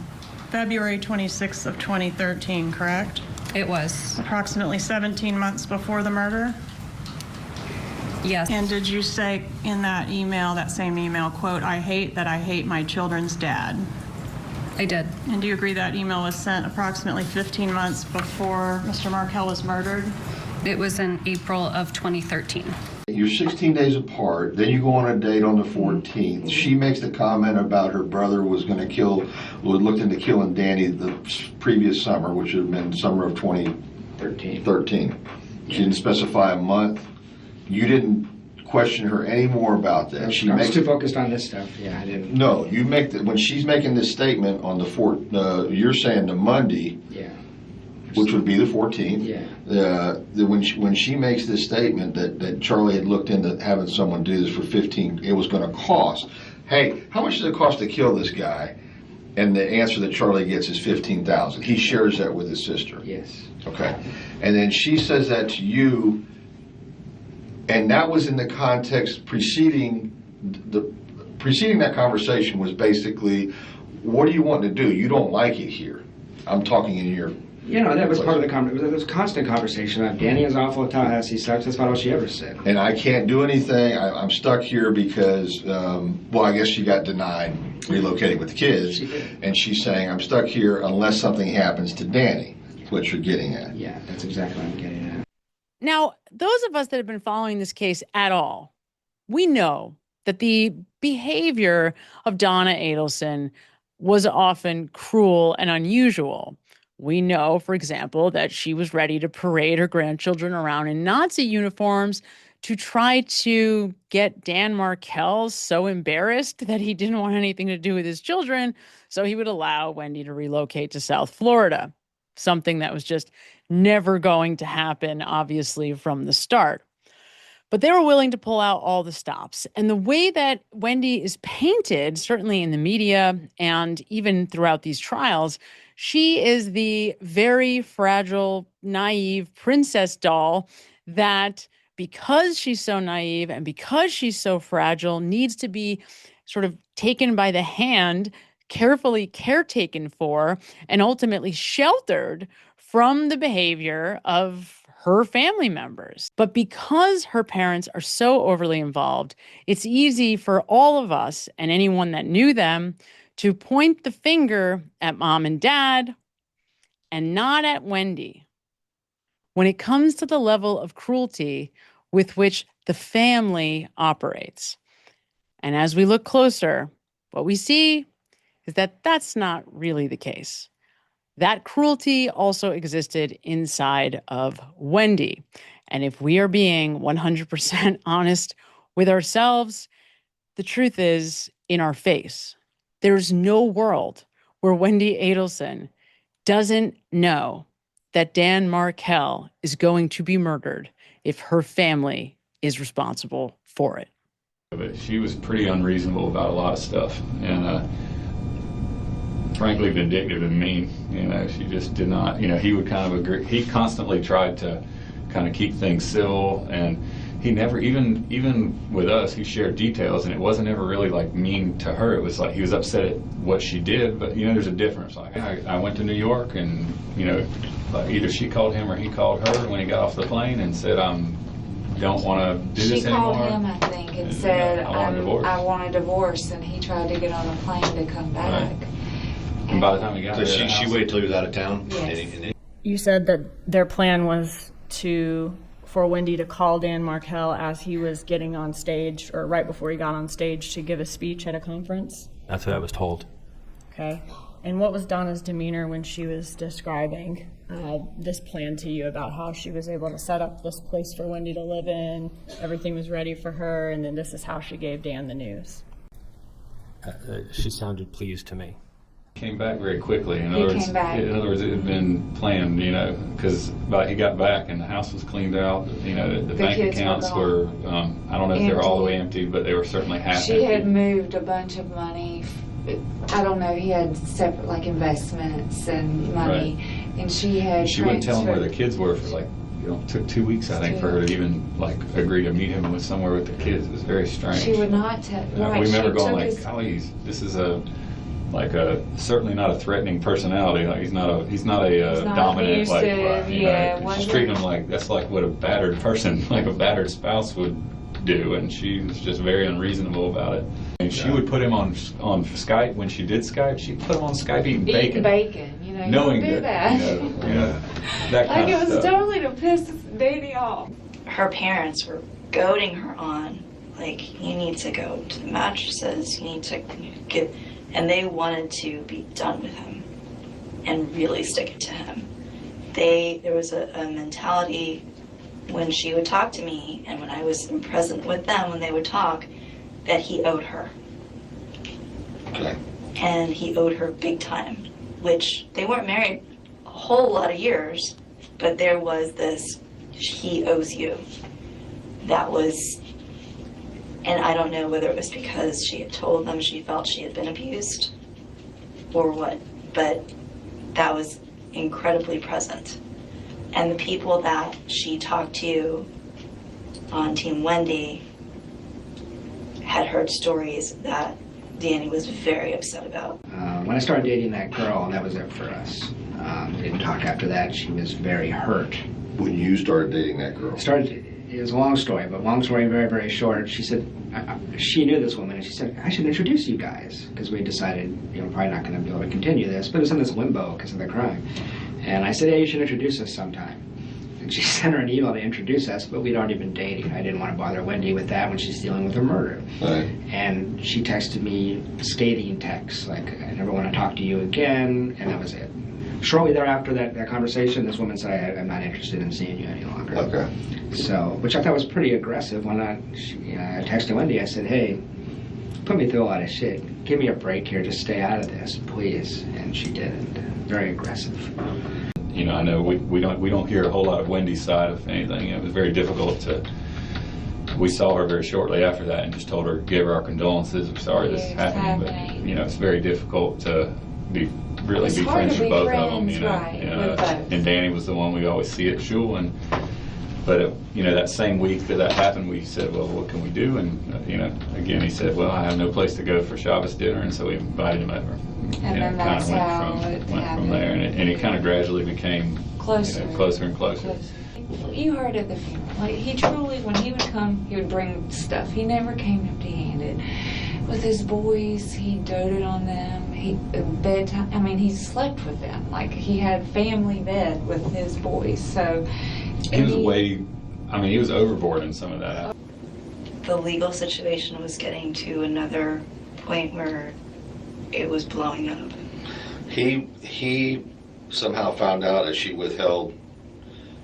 February 26th of 2013, correct? It was. Approximately 17 months before the murder? Yes. And did you say in that email, that same email, quote, I hate my children's dad? I did. And do you agree that email was sent approximately 15 months before Mr. Markel was murdered? It was in April of 2013. You're 16 days apart, then you go on a date on the 14th. She makes the comment about her brother was going to looked into killing Danny the previous summer, which would have been summer of 2013. She didn't specify a month. You didn't question her any more about that. I was too focused on this stuff. Yeah, I didn't. No, you make that when she's making this statement on the you're saying the Monday. Yeah. Which would be the 14th. Yeah. When she makes this statement that Charlie had looked into having someone do this for 15, it was going to cost. Hey, how much does it cost to kill this guy? And the answer that Charlie gets is $15,000. He shares that with his sister. Yes. Okay. And then she says that to you, and that was in the context preceding that conversation was basically, what do you want to do? You don't like it here. I'm talking in your. That was part of the conversation. It was a constant conversation about Danny is awful at Tallahassee sucks. That's about all she ever said. And I can't do anything. I'm stuck here because, I guess she got denied relocating with the kids. And she's saying, I'm stuck here unless something happens to Danny. That's what you're getting at. Yeah, that's exactly what I'm getting at. Now, those of us that have been following this case at all, we know that the behavior of Donna Adelson was often cruel and unusual. We know, for example, that she was ready to parade her grandchildren around in Nazi uniforms to try to get Dan Markel so embarrassed that he didn't want anything to do with his children, so he would allow Wendi to relocate to South Florida, something that was just never going to happen, obviously, from the start. But they were willing to pull out all the stops. And the way that Wendi is painted, certainly in the media and even throughout these trials, she is the very fragile, naive princess doll that, because she's so naive and because she's so fragile, needs to be sort of taken by the hand, carefully caretaken for, and ultimately sheltered from the behavior of her family members. But because her parents are so overly involved, it's easy for all of us and anyone that knew them to point the finger at mom and dad and not at Wendi. When it comes to the level of cruelty with which the family operates. And as we look closer, what we see is that that's not really the case. That cruelty also existed inside of Wendi. And if we are being 100% honest with ourselves, the truth is in our face. There's no world where Wendi Adelson doesn't know that Dan Markel is going to be murdered if her family is responsible for it. But she was pretty unreasonable about a lot of stuff, and frankly vindictive and mean. She just did not, he would kind of agree. He constantly tried to kind of keep things civil, and he never, even with us, he shared details, and it wasn't ever really like mean to her. It was like he was upset at what she did, but there's a difference. Like I went to New York, and like either she called him or he called her when he got off the plane and said, don't want to do this anymore. She called him, I think, and said, I want a divorce, and he tried to get on a plane to come back. Right. And by the time he got there, she waited till he was out of town. Yes. You said that their plan was for Wendi to call Dan Markel as he was getting on stage, or right before he got on stage, to give a speech at a conference? That's what I was told. Okay. And what was Donna's demeanor when she was describing this plan to you, about how she was able to set up this place for Wendi to live in, everything was ready for her, and then this is how she gave Dan the news? She sounded pleased to me. Came back very quickly. In other words, it had been planned, because he got back and the house was cleaned out. The bank accounts were, I don't know if they were all the way empty, but they were certainly half empty. She had moved a bunch of money. I don't know, he had separate like investments and money, right. And she wouldn't tell him where the kids were for it took 2 weeks, I think, for her to even agree to meet him with somewhere with the kids. It was very strange. She would not tell. Right. We remember going golly, this is certainly not a threatening personality. He's not a dominant abusive, she's treating him that's like what a battered person, like a battered spouse would do, and she was just very unreasonable about it. And she would put him on Skype. When she did Skype, she'd put him on Skype eating bacon. Knowing you don't do that. That kind it of was stuff. Totally to piss Danny off. Her parents were goading her on, you need to go to the mattresses, you need to get, and they wanted to be done with him and really stick it to him. There was a mentality when she would talk to me and when I was present with them when they would talk, that he owed her. Okay. And he owed her big time, which they weren't married a whole lot of years, but there was this, he owes you. That was, and I don't know whether it was because she had told them she felt she had been abused or what, but that was incredibly present. And the people that she talked to on Team Wendi had heard stories that Danny was very upset about. When I started dating that girl, that was it for us. We didn't talk after that. She was very hurt. When you started dating that girl? It was a long story, but long story very, very short. She said, she knew this woman, and she said, I should introduce you guys, because we decided, probably not going to be able to continue this, but it was in this limbo because of the crime. And I said, hey, you should introduce us sometime. And she sent her an email to introduce us, but we'd already been dating. I didn't want to bother Wendi with that when she's dealing with her murder. Right. And she texted me scathing texts, I never want to talk to you again, and that was it. Shortly thereafter that conversation, this woman said, I'm not interested in seeing you any longer. Okay. So, which I thought was pretty aggressive. When I texted Wendi, I said, hey, put me through a lot of shit. Give me a break here. Just stay out of this, please. And she didn't. Very aggressive. I know we don't hear a whole lot of Wendi's side of anything. It was very difficult to we saw her very shortly after that and just told her, gave her our condolences. I'm sorry this is happening, but you know, it's very difficult to really be friends with both of them. You know, and Danny was the one we always see at shul, but you know, that same week that happened, we said, well, what can we do? And you know, again, he said, well, I have no place to go for Shabbos dinner, and so we invited him over. And then that's how it went from there, and it kind of gradually became closer, you know, closer and closer. You heard at the funeral, like he truly, when he would come, he would bring stuff. He never came empty-handed. With his boys, he doted on them. Bedtime. I mean, he slept with them. Like he had family bed with his boys. So he was he was overboard in some of that. The legal situation was getting to another point where it was blowing up. He somehow found out that she withheld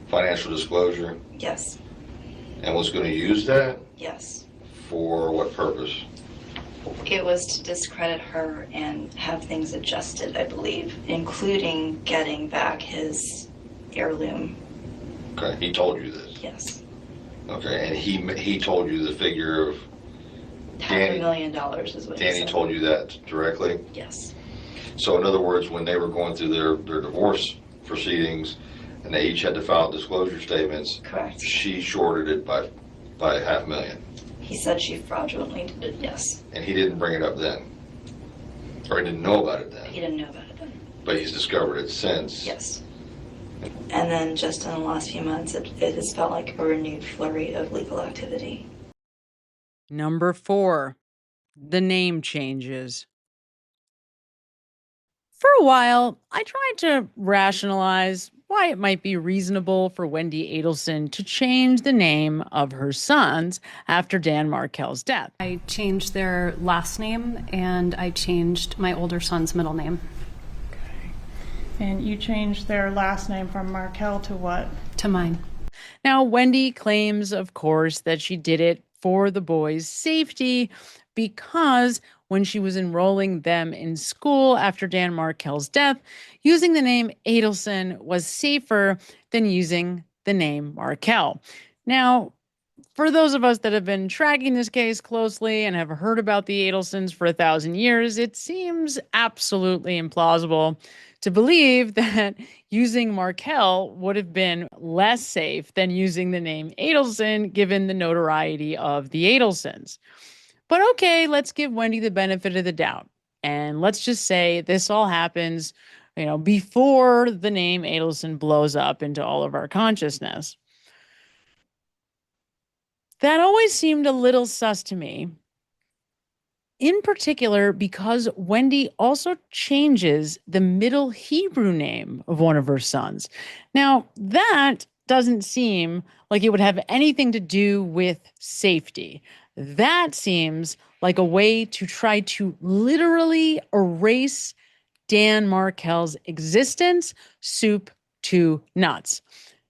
financial disclosure. Yes. And was going to use that? Yes. For what purpose? It was to discredit her and have things adjusted, I believe, including getting back his heirloom. Okay, he told you this? Yes. Okay, and he told you the figure of $500,000 is what he Danny said. told you that directly? Yes. So in other words, when they were going through their divorce proceedings and they each had to file disclosure statements, correct, she shorted it by $500,000. He said she fraudulently did it, yes. And he didn't bring it up then? Or he didn't know about it then? He didn't know about it then. But he's discovered it since? Yes. And then just in the last few months, it has felt like a renewed flurry of legal activity. Number 4, the name changes. For a while, I tried to rationalize why it might be reasonable for Wendi Adelson to change the name of her sons after Dan Markel's death. I changed their last name and I changed my older son's middle name. And you changed their last name from Markel to what? To mine. Now, Wendi claims, of course, that she did it for the boys' safety because when she was enrolling them in school after Dan Markel's death, using the name Adelson was safer than using the name Markel. Now, for those of us that have been tracking this case closely and have heard about the Adelsons for 1,000 years, it seems absolutely implausible to believe that using Markel would have been less safe than using the name Adelson, given the notoriety of the Adelsons. But okay, let's give Wendi the benefit of the doubt. And let's just say this all happens, before the name Adelson blows up into all of our consciousness. That always seemed a little sus to me. In particular, because Wendi also changes the middle Hebrew name of one of her sons. Now, that doesn't seem like it would have anything to do with safety. That seems like a way to try to literally erase Dan Markel's existence, soup to nuts.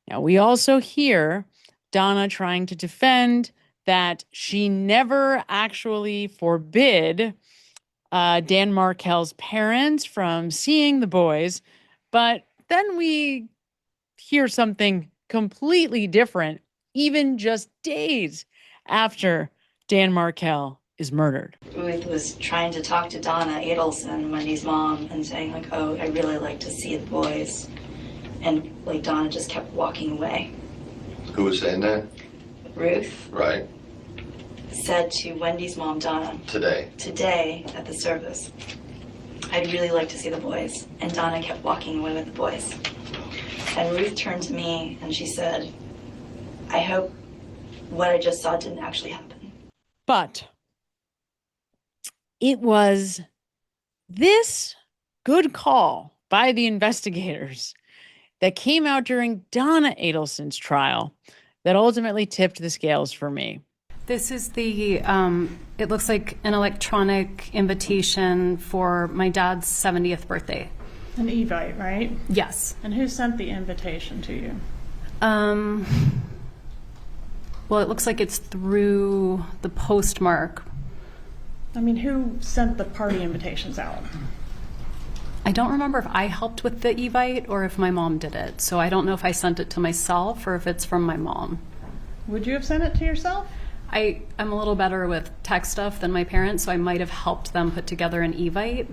Now, we also hear Donna trying to defend that she never actually forbid Dan Markel's parents from seeing the boys, but then we hear something completely different, even just days after Dan Markel is murdered. Ruth was trying to talk to Donna Adelson, Wendy's mom, and saying like, oh, I really like to see the boys. And like Donna just kept walking away. Who was saying that? Ruth. Right. Said to Wendy's mom, Donna. Today at the service. I'd really like to see the boys. And Donna kept walking away with the boys. And Ruth turned to me and she said, I hope what I just saw didn't actually happen. But it was this good call by the investigators that came out during Donna Adelson's trial that ultimately tipped the scales for me. This is the, it looks like an electronic invitation for my dad's 70th birthday. An Evite, right? Yes. And who sent the invitation to you? Well, it looks like it's through the postmark. I mean, who sent the party invitations out? I don't remember if I helped with the Evite or if my mom did it. So I don't know if I sent it to myself or if it's from my mom. Would you have sent it to yourself? I'm a little better with tech stuff than my parents, so I might have helped them put together an Evite.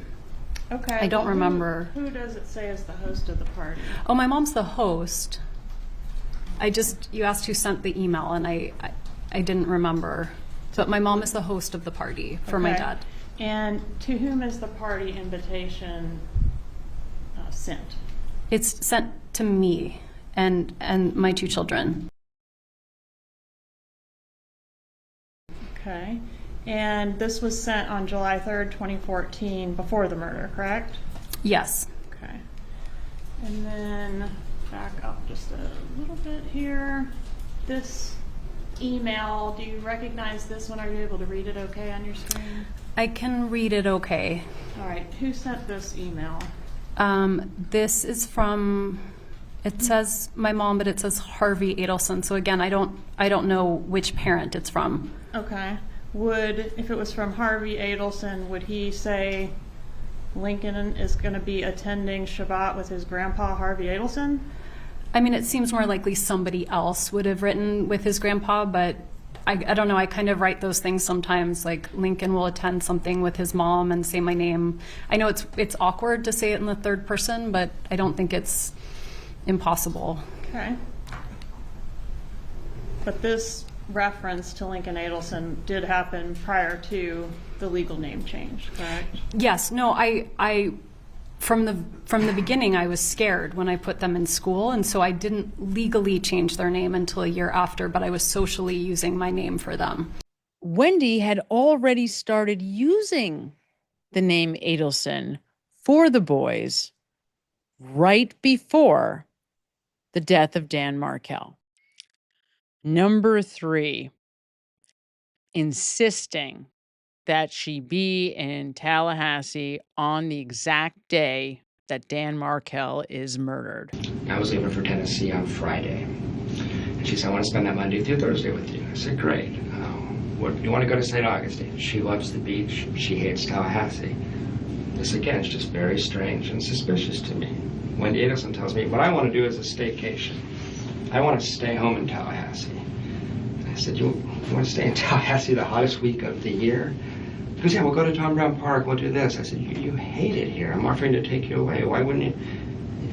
Okay. I don't remember. Who does it say is the host of the party? Oh, my mom's the host. You asked who sent the email, and I didn't remember. But my mom is the host of the party for my Okay. dad. And to whom is the party invitation sent? It's sent to me and my 2 children. Okay. And this was sent on July 3rd, 2014, before the murder, correct? Yes. Okay. And then back up just a little bit here. This email, do you recognize this one? Are you able to read it okay on your screen? I can read it okay. All right. Who sent this email? This is from, it says my mom, but it says Harvey Adelson. So again, I don't know which parent it's from. Okay. If it was from Harvey Adelson, would he say Lincoln is going to be attending Shabbat with his grandpa, Harvey Adelson? I mean, it seems more likely somebody else would have written with his grandpa, but I don't know. I kind of write those things sometimes, like Lincoln will attend something with his mom and say my name. I know it's awkward to say it in the third person, but I don't think it's impossible. Okay. But this reference to Lincoln Adelson did happen prior to the legal name change, correct? Yes. No, I from the beginning, I was scared when I put them in school, and so I didn't legally change their name until a year after, but I was socially using my name for them. Wendi had already started using the name Adelson for the boys right before the death of Dan Markel. Number 3, insisting that she be in Tallahassee on the exact day that Dan Markel is murdered. I was leaving for Tennessee on Friday. And she said, I want to spend that Monday through Thursday with you. I said, great. You want to go to St. Augustine? She loves the beach. She hates Tallahassee. This, again, is just very strange and suspicious to me. Wendi Adelson tells me, what I want to do is a staycation. I want to stay home in Tallahassee. I said, you want to stay in Tallahassee the hottest week of the year? He goes, yeah, we'll go to Tom Brown Park, we'll do this. I said, you hate it here. I'm offering to take you away. Why wouldn't you?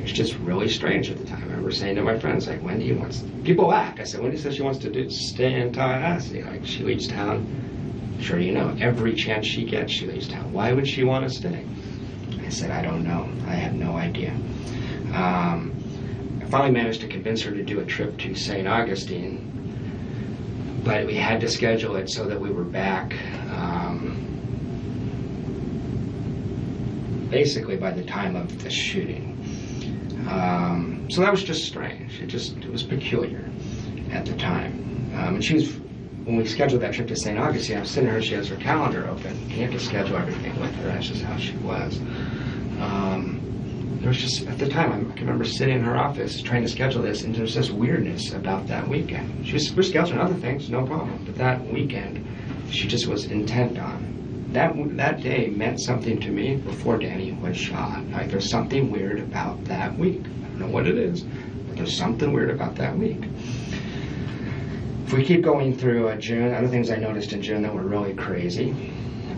It's just really strange at the time. I remember saying to my friends, like, Wendi wants... People laughed. I said, Wendi says she wants to stay in Tallahassee. Like, she leaves town. Sure, you know, every chance she gets, she leaves town. Why would she want to stay? I said, I don't know. I have no idea. I finally managed to convince her to do a trip to St. Augustine, but we had to schedule it so that we were back basically by the time of the shooting. So that was just strange. It was peculiar at the time. And she was, when we scheduled that trip to St. Augustine, I was sitting her, she has her calendar open. You have to schedule everything with her. That's just how she was. There was just, at the time, I can remember sitting in her office trying to schedule this, and there was this weirdness about that weekend. We're scheduling other things, no problem, but that weekend, she just was intent on. That day meant something to me before Danny was shot. Like, there's something weird about that week. I don't know what it is, but there's something weird about that week. If we keep going through June, other things I noticed in June that were really crazy.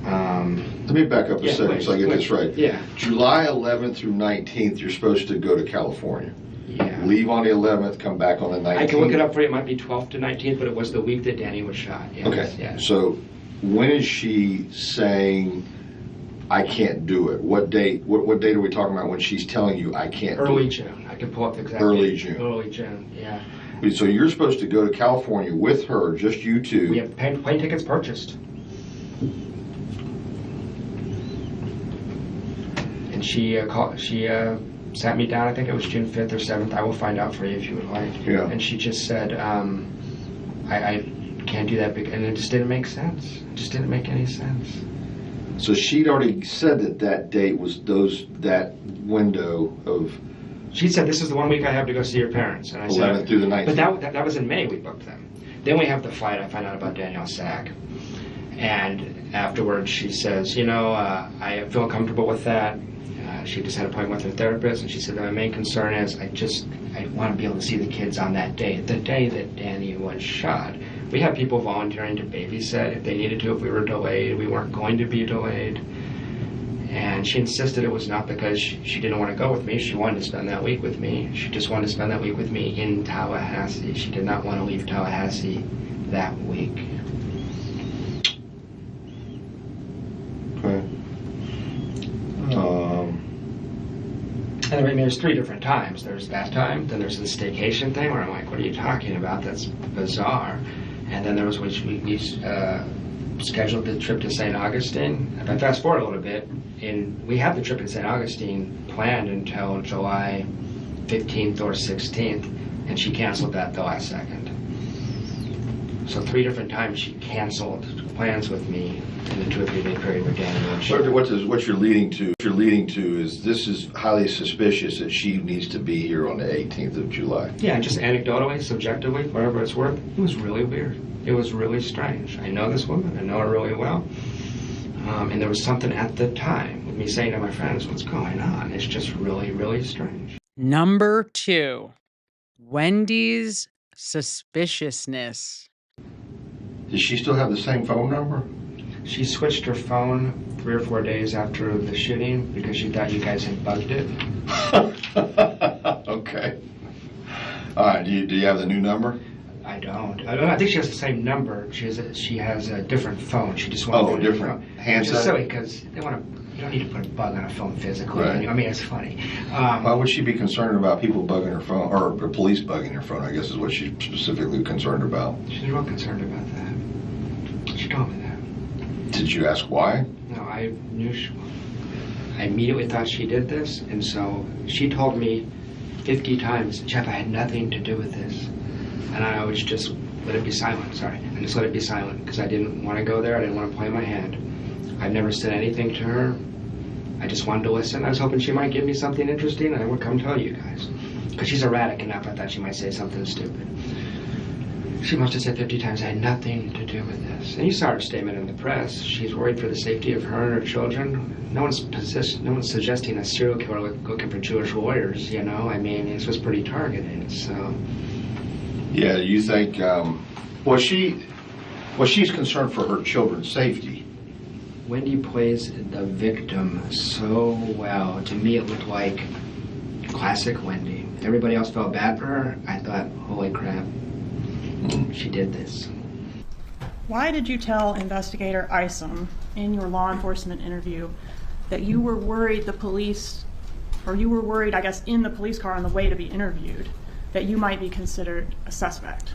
Let me back up a second so I get this right. Yeah. July 11th through 19th, you're supposed to go to California. Yeah. Leave on the 11th, come back on the 19th. I can look it up for you. It might be 12th to 19th, but it was the week that Danny was shot. Yes. Okay. Yeah. So when is she saying, I can't do it? What date? What date are we talking about when she's telling you I can't do it? Early June. I can pull up the exact Early date. June. Early June, yeah. So you're supposed to go to California with her, just you two. We have plane tickets purchased. And she sat me down, I think it was June 5th or 7th. I will find out for you if you would like. Yeah. And she just said, I can't do that, and it just didn't make sense. It just didn't make any sense. So she'd already said that date was that window of... She said, this is the one week I have to go see your parents. And I 11th said, through the 19th. But that was in May we booked them. Then we have the flight. I find out about Danielle Sack. And afterwards she says, I feel comfortable with that. She just had an appointment with her therapist, and she said, my main concern is I want to be able to see the kids on that day, the day that Danny was shot. We had people volunteering to babysit if they needed to, if we were delayed. We weren't going to be delayed. And she insisted it was not because she didn't want to go with me. She wanted to spend that week with me. She just wanted to spend that week with me in Tallahassee. She did not want to leave Tallahassee that week. Okay. And I mean, there's 3 different times. There's that time, then there's the staycation thing where I'm like, what are you talking about? That's bizarre. And then there was which we scheduled the trip to St. Augustine. If I fast forward a little bit, we had the trip in St. Augustine planned until July 15th or 16th, and she canceled that the last second. So 3 different times she canceled plans with me in the 2 or 3 day period with Dan. What you're leading to is this is highly suspicious that she needs to be here on the 18th of July. Yeah, just anecdotally, subjectively, whatever it's worth, it was really weird. It was really strange. I know this woman, I know her really well. And there was something at the time with me saying to my friends, what's going on? It's just really, really strange. Number 2, Wendy's suspiciousness. Does she still have the same phone number? She switched her phone 3 or 4 days after the shooting because she thought you guys had bugged it. Okay. All right, do you have the new number? I don't. I think she has the same number. She has a different phone. She just wants a different handset? Which is silly because you don't need to put a bug on a phone physically. Right. I mean, it's funny. Why would she be concerned about people bugging her phone, or police bugging her phone, I guess is what she's specifically concerned about? She's real concerned about that. She told me that. Did you ask why? No, I knew I immediately thought she did this, and so she told me 50 times, Jeff, I had nothing to do with this. And I would just let it be silent, sorry. I just let it be silent because I didn't want to go there. I didn't want to play my hand. I've never said anything to her. I just wanted to listen. I was hoping she might give me something interesting and I would come tell you guys. Because she's erratic enough, I thought she might say something stupid. She must have said 50 times, I had nothing to do with this. And you saw her statement in the press. She's worried for the safety of her and her children. No one's suggesting a serial killer looking for Jewish lawyers, you know? I mean, this was pretty targeted, so... Yeah, you think, she's concerned for her children's safety. Wendi plays the victim so well. To me, it looked like classic Wendi. Everybody else felt bad for her. I thought, holy crap, she did this. Why did you tell investigator Isom in your law enforcement interview that you were worried the police, or you were worried, I guess, in the police car on the way to be interviewed, that you might be considered a suspect?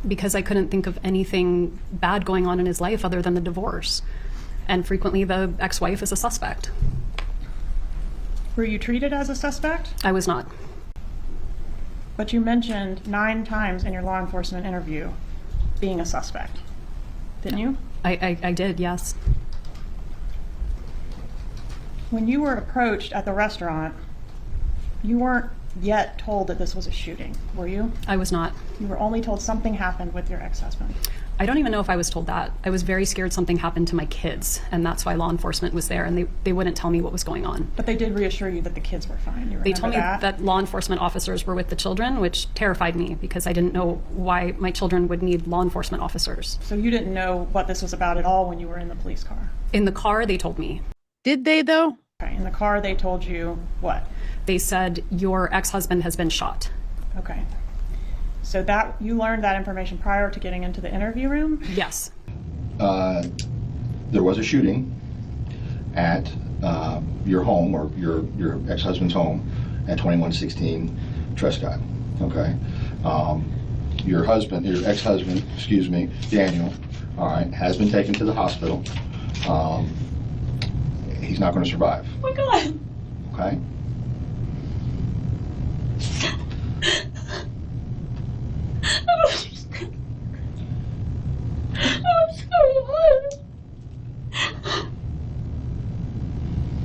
Because I couldn't think of anything bad going on in his life other than the divorce. And frequently the ex-wife is a suspect. Were you treated as a suspect? I was not. But you mentioned 9 times in your law enforcement interview being a suspect, didn't you? I did, yes. When you were approached at the restaurant, you weren't yet told that this was a shooting, were you? I was not. You were only told something happened with your ex-husband. I don't even know if I was told that. I was very scared something happened to my kids, and that's why law enforcement was there, and they wouldn't tell me what was going on. But they did reassure you that the kids were fine. You They told me that law enforcement officers were with the children, which terrified me because I didn't know why my children would need law enforcement officers. So you didn't know what this was about at all when you were in the police car? In the car, they told me. Did they, though? Okay, in the car, they told you what? They said, your ex-husband has been shot. Okay. So that you learned that information prior to getting into the interview room? Yes. There was a shooting at your home, or your ex-husband's home, at 2116 Trescott. Okay. Your ex-husband, Daniel, all right, has been taken to the hospital. He's not going to survive. Oh my God. Okay. I'm sorry, hon.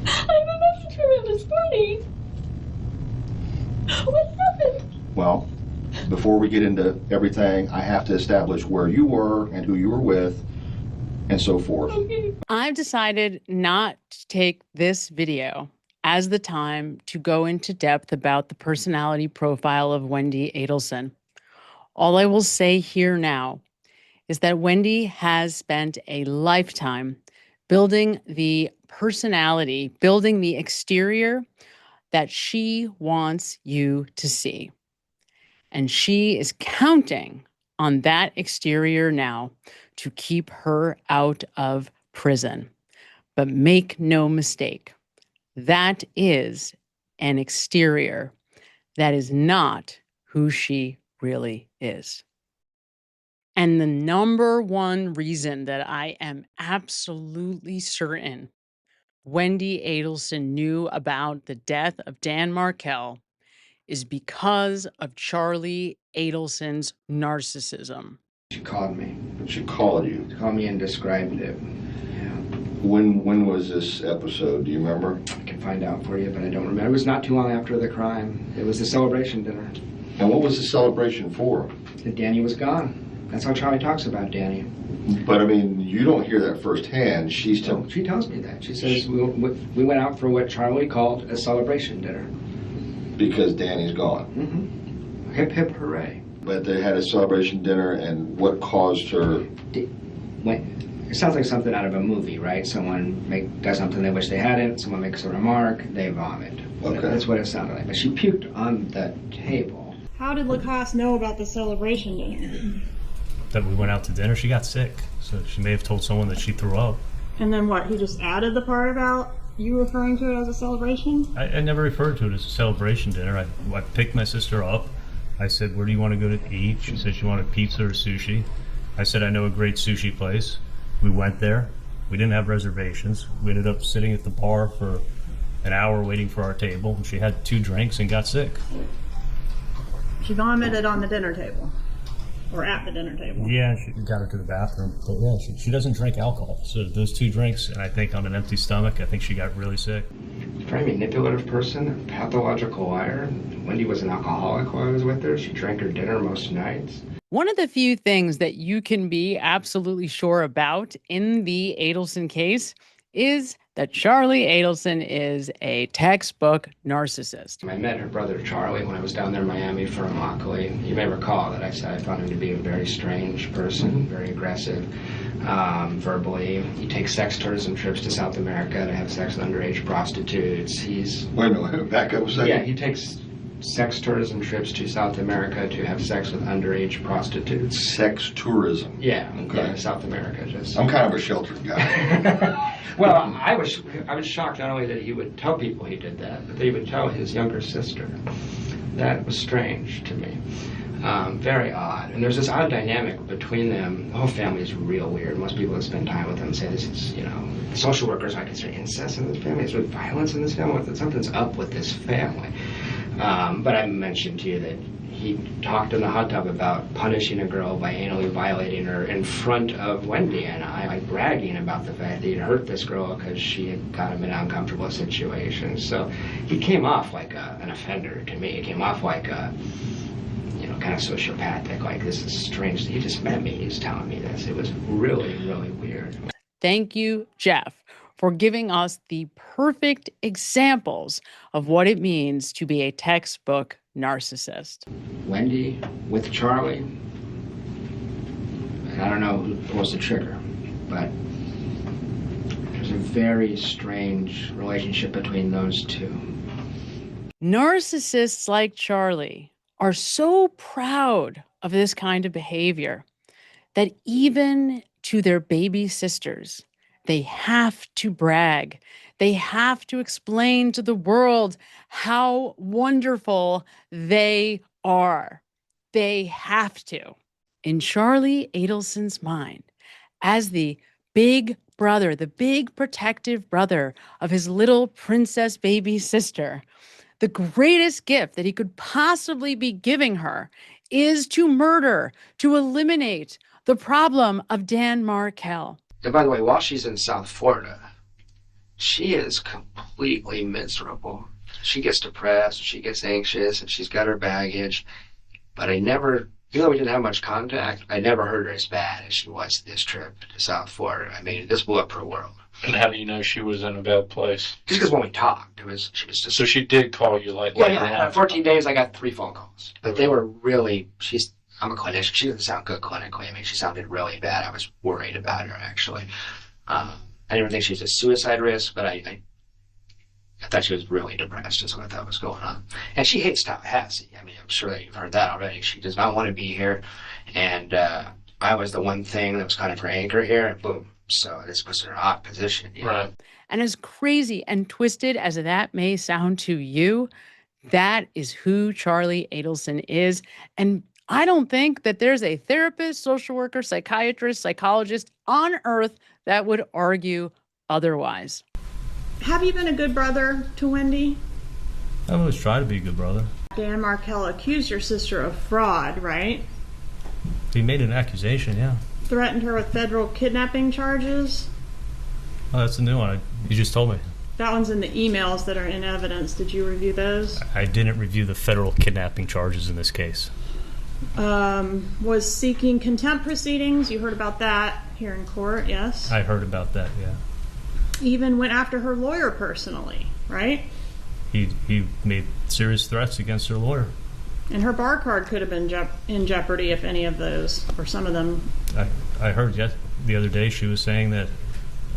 I'm about to turn this party. What happened? Well, before we get into everything, I have to establish where you were and who you were with and so forth. Okay. I've decided not to take this video as the time to go into depth about the personality profile of Wendi Adelson. All I will say here now is that Wendi has spent a lifetime building the personality, building the exterior that she wants you to see. And she is counting on that exterior now to keep her out of prison. But make no mistake, that is an exterior. That is not who she really is. And the number one reason that I am absolutely certain Wendi Adelson knew about the death of Dan Markel is because of Charlie Adelson's narcissism. She called me. She called you. She called me and described it. When was this episode? Do you remember? I can find out for you, but I don't remember. It was not too long after the crime. It was the celebration dinner. And what was the celebration for? That Danny was gone. That's how Charlie talks about Danny. But I mean, you don't hear that firsthand. She tells me that. She says we went out for what Charlie called a celebration dinner. Because Danny's gone. Mm-hmm. Hip hip hooray. But they had a celebration dinner, and what caused her? It sounds like something out of a movie, right? Someone does something they wish they hadn't. Someone makes a remark, they vomit. Okay. That's what it sounded like. But she puked on the table. How did Lacoste know about the celebration dinner? That we went out to dinner. She got sick, so she may have told someone that she threw up. And then what? He just added the part about you referring to it as a celebration? I never referred to it as a celebration dinner. I picked my sister up. I said, where do you want to go to eat? She said she wanted pizza or sushi. I said, I know a great sushi place. We went there. We didn't have reservations. We ended up sitting at the bar for an hour waiting for our table. And she had 2 drinks and got sick. She vomited on the dinner table. Or at the dinner table. Yeah, she got her to the bathroom. But yeah, she doesn't drink alcohol. So those 2 drinks, and I think on an empty stomach, I think she got really sick. Very manipulative person, a pathological liar. Wendi was an alcoholic while I was with her. She drank her dinner most nights. One of the few things that you can be absolutely sure about in the Adelson case is that Charlie Adelson is a textbook narcissist. I met her brother Charlie when I was down there in Miami for Immokalee. You may recall that I said I found him to be a very strange person, very aggressive, verbally. He takes sex tourism trips to South America to have sex with underage prostitutes. Wait a minute, back up a second. Yeah, he takes sex tourism trips to South America to have sex with underage prostitutes. Sex tourism? Yeah, okay. Yeah, South America. I'm kind of a sheltered guy. Well, I was shocked not only that he would tell people he did that, but that he would tell his younger sister. That was strange to me. Very odd. And there's this odd dynamic between them. The whole family is real weird. Most people that spend time with them say this is, social workers might consider incest in this family. Is there violence in this family? Something's up with this family. But I mentioned to you that he talked in the hot tub about punishing a girl by anally violating her in front of Wendi and I, like bragging about the fact that he'd hurt this girl because she had got him in an uncomfortable situation. So he came off like an offender to me. He came off like a, kind of sociopathic, like this is strange. He just met me. He's telling me this. It was really, really weird. Thank you, Jeff, for giving us the perfect examples of what it means to be a textbook narcissist. Wendi with Charlie, and I don't know who pulls the trigger, but there's a very strange relationship between those two. Narcissists like Charlie are so proud of this kind of behavior that even to their baby sisters, they have to brag. They have to explain to the world how wonderful they are. They have to. In Charlie Adelson's mind, as the big brother, the big protective brother of his little princess baby sister, the greatest gift that he could possibly be giving her is to murder, to eliminate the problem of Dan Markel. And by the way, while she's in South Florida, she is completely miserable. She gets depressed, she gets anxious, and she's got her baggage. But even though we didn't have much contact, I never heard her as bad as she was this trip to South Florida. I mean, this blew up her world. And how do you know she was in a bad place? Just because when we talked, she was just... So she did call you like... Yeah, 14 days, I got 3 phone calls. But they were really... I'm a clinician. She doesn't sound good clinically. I mean, she sounded really bad. I was worried about her, actually. I didn't think she was a suicide risk, but I thought she was really depressed is what I thought was going on. And she hates Tallahassee. I mean, I'm sure that you've heard that already. She does not want to be here. And I was the one thing that was kind of her anchor here, and boom. So this was her odd position. You know? And as crazy and twisted as that may sound to you, that is who Charlie Adelson is. And I don't think that there's a therapist, social worker, psychiatrist, psychologist on earth that would argue otherwise. Have you been a good brother to Wendi? I've always tried to be a good brother. Dan Markel accused your sister of fraud, right? He made an accusation, yeah. Threatened her with federal kidnapping charges? Oh, that's a new one. You just told me. That one's in the emails that are in evidence. Did you review those? I didn't review the federal kidnapping charges in this case. Was seeking contempt proceedings. You heard about that here in court, yes? I heard about that, yeah. Even went after her lawyer personally, right? He made serious threats against her lawyer. And her bar card could have been in jeopardy if any of those, or some of them. I heard the other day she was saying that,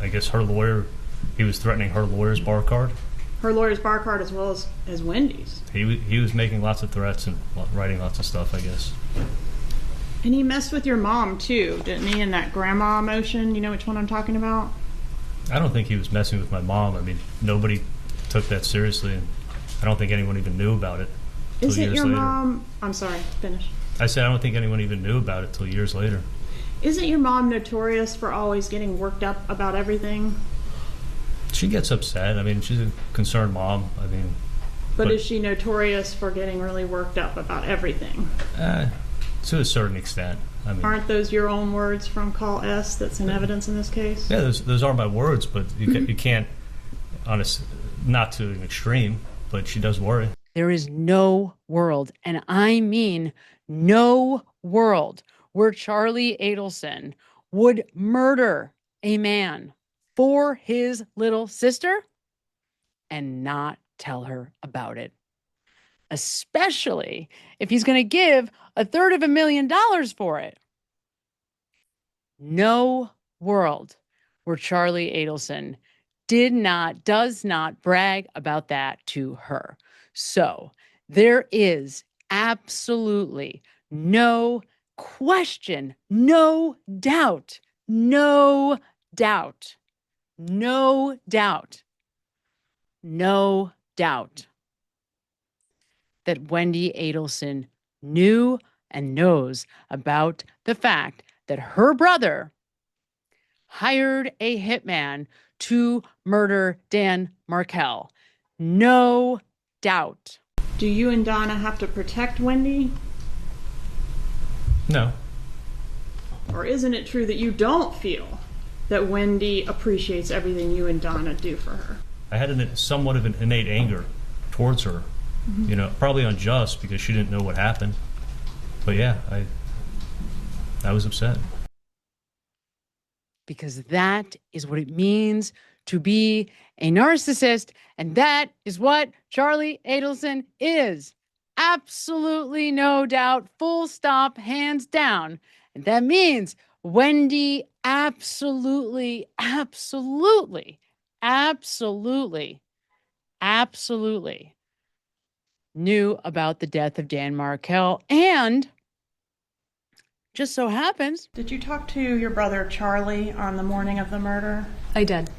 I guess her lawyer, he was threatening her lawyer's bar card. Her lawyer's bar card as well as Wendy's. He was making lots of threats and writing lots of stuff, I guess. And he messed with your mom too, didn't he, in that grandma motion? You know which one I'm talking about? I don't think he was messing with my mom. I mean, nobody took that seriously, and I don't think anyone even knew about it. Isn't your mom... I'm sorry, finish. I said I don't think anyone even knew about it till years later. Isn't your mom notorious for always getting worked up about everything? She gets upset. I mean, she's a concerned mom. I mean... But is she notorious for getting really worked up about everything? To a certain extent. I mean, aren't those your own words from Call S that's in evidence in this case? Yeah, those are my words, but you can't, not to an extreme, but she does worry. There is no world, and I mean no world, where Charlie Adelson would murder a man for his little sister and not tell her about it. Especially if he's going to give $350,000 for it. No world where Charlie Adelson does not brag about that to her. So there is absolutely no question, no doubt that Wendi Adelson knew and knows about the fact that her brother hired a hitman to murder Dan Markel. No doubt. Do you and Donna have to protect Wendi? No. Or isn't it true that you don't feel that Wendi appreciates everything you and Donna do for her? I had somewhat of an innate anger towards her. Mm-hmm. You know, probably unjust because she didn't know what happened. But yeah, I was upset. Because that is what it means to be a narcissist, and that is what Charlie Adelson is. Absolutely no doubt, full stop, hands down. And that means Wendi absolutely knew about the death of Dan Markel, and just so happens... Did you talk to your brother Charlie on the morning of the murder? I did.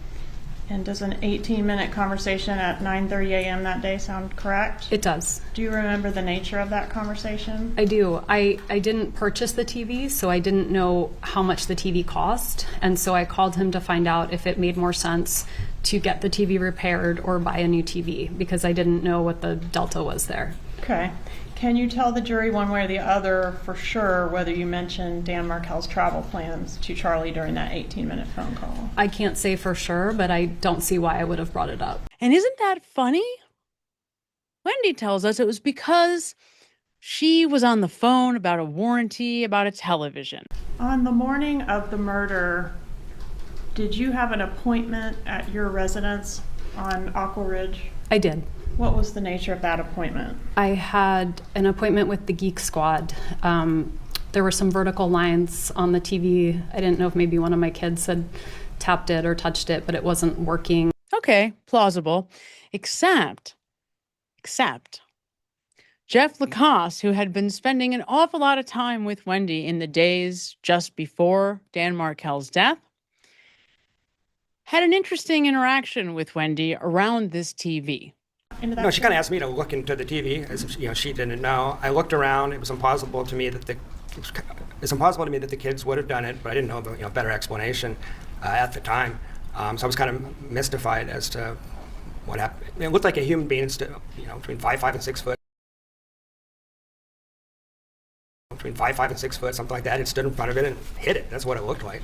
And does an 18-minute conversation at 9:30 a.m. that day sound correct? It does. Do you remember the nature of that conversation? I do. I didn't purchase the TV, so I didn't know how much the TV cost. And so I called him to find out if it made more sense to get the TV repaired or buy a new TV, because I didn't know what the delta was there. Okay. Can you tell the jury one way or the other for sure whether you mentioned Dan Markel's travel plans to Charlie during that 18-minute phone call? I can't say for sure, but I don't see why I would have brought it up. And isn't that funny? Wendi tells us it was because she was on the phone about a warranty about a television. On the morning of the murder, did you have an appointment at your residence on Aqua Ridge? I did. What was the nature of that appointment? I had an appointment with the Geek Squad There were some vertical lines on the TV. I didn't know if maybe one of my kids had tapped it or touched it, but it wasn't working. Okay, plausible. Except Jeff Lacoste, who had been spending an awful lot of time with Wendi in the days just before Dan Markel's death, had an interesting interaction with Wendi around this TV. No, she kind of asked me to look into the TV, as if, she didn't know. I looked around. It was impossible to me that the kids would have done it, but I didn't know a better explanation at the time. So I was kind of mystified as to what happened. It looked like a human being, between 5'5" and 6 foot. Between 5'5" and 6 foot, something like that. It stood in front of it and hit it. That's what it looked like.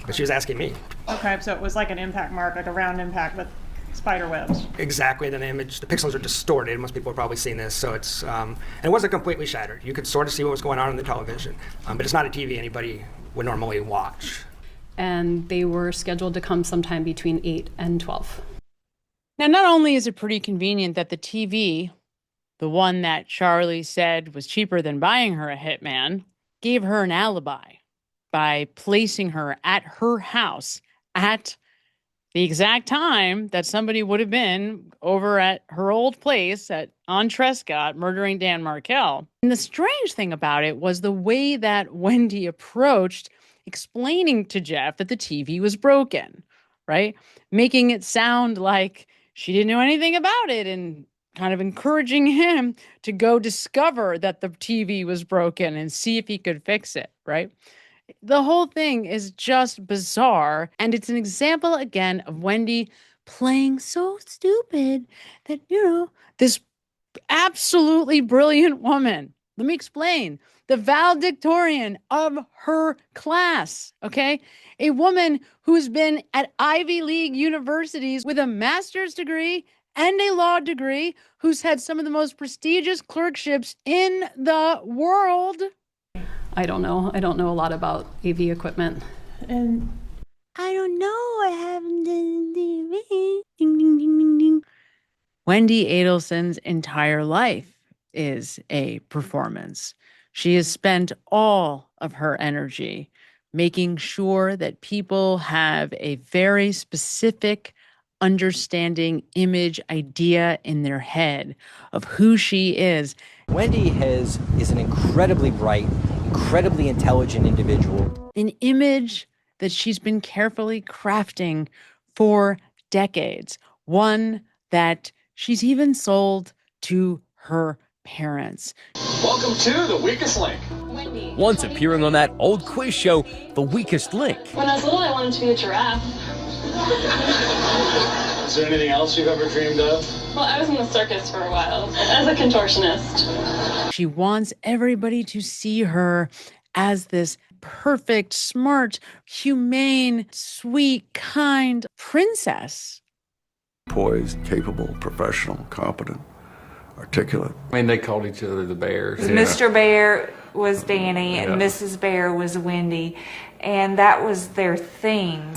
But she was asking me. Okay, so it was like an impact mark, like a round impact with spider webs. Exactly. Then the pixels are distorted. Most people have probably seen this. So it's, and it wasn't completely shattered. You could sort of see what was going on the television. But it's not a TV anybody would normally watch. And they were scheduled to come sometime between 8 and 12. Now, not only is it pretty convenient that the TV, the one that Charlie said was cheaper than buying her a hitman, gave her an alibi by placing her at her house at the exact time that somebody would have been over at her old place on Trescott murdering Dan Markel. And the strange thing about it was the way that Wendi approached explaining to Jeff that the TV was broken, right? Making it sound like she didn't know anything about it and kind of encouraging him to go discover that the TV was broken and see if he could fix it, right? The whole thing is just bizarre, and it's an example, again, of Wendi playing so stupid that, this absolutely brilliant woman. Let me explain. The valedictorian of her class, okay? A woman who's been at Ivy League universities with a master's degree and a law degree, who's had some of the most prestigious clerkships in the world. I don't know. I don't know a lot about AV equipment. And I don't know. I haven't done TV. Ding, ding, ding, ding, ding. Wendi Adelson's entire life is a performance. She has spent all of her energy making sure that people have a very specific understanding, image, idea in their head of who she is. Wendi is an incredibly bright, incredibly intelligent individual. An image that she's been carefully crafting for decades. One that she's even sold to her parents. Welcome to The Weakest Link. Once appearing on that old quiz show, The Weakest Link. When I was little, I wanted to be a giraffe. Is there anything else you've ever dreamed of? Well, I was in the circus for a while as a contortionist. She wants everybody to see her as this perfect, smart, humane, sweet, kind princess. Poised, capable, professional, competent, articulate. I mean, they called each other the Bears. Mr. Bear was Danny and Mrs. Bear was Wendi, and that was their theme.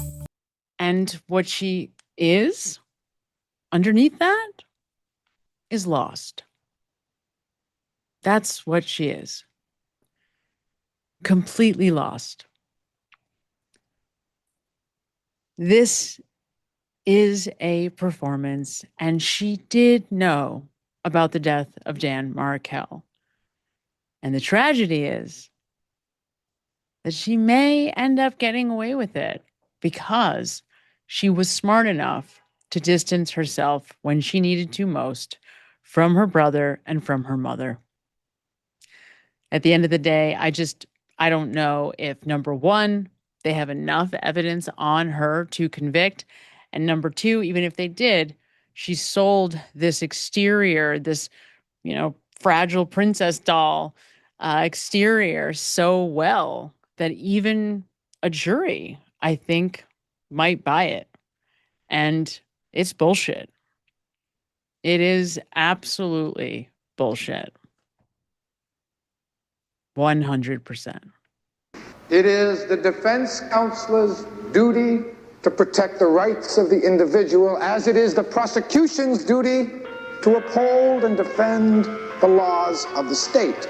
And what she is underneath that is lost. That's what she is. Completely lost. This is a performance, and she did know about the death of Dan Markel. And the tragedy is that she may end up getting away with it because she was smart enough to distance herself when she needed to most from her brother and from her mother. At the end of the day, I don't know if, number one, they have enough evidence on her to convict, and number two, even if they did, she sold this exterior, this, fragile princess doll exterior so well that even a jury, I think, might buy it. And it's bullshit. It is absolutely bullshit. 100%. It is the defense counselor's duty to protect the rights of the individual, as it is the prosecution's duty to uphold and defend the laws of the state.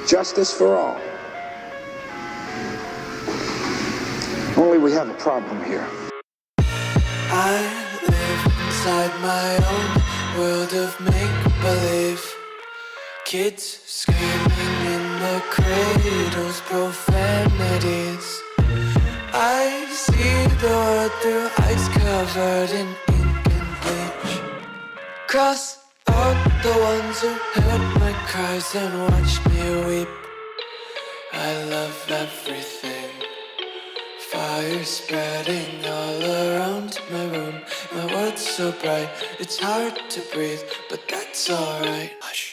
justice for all. Only we have a problem here. I live inside my own world of make-believe. Kids screaming in the cradles, profanities. I see the world through ice covered in ink and bleach. Cross out the ones who heard my cries and watched me weep. I love everything. Fire spreading all around my room. My world's so bright, it's hard to breathe, but that's alright. Hush.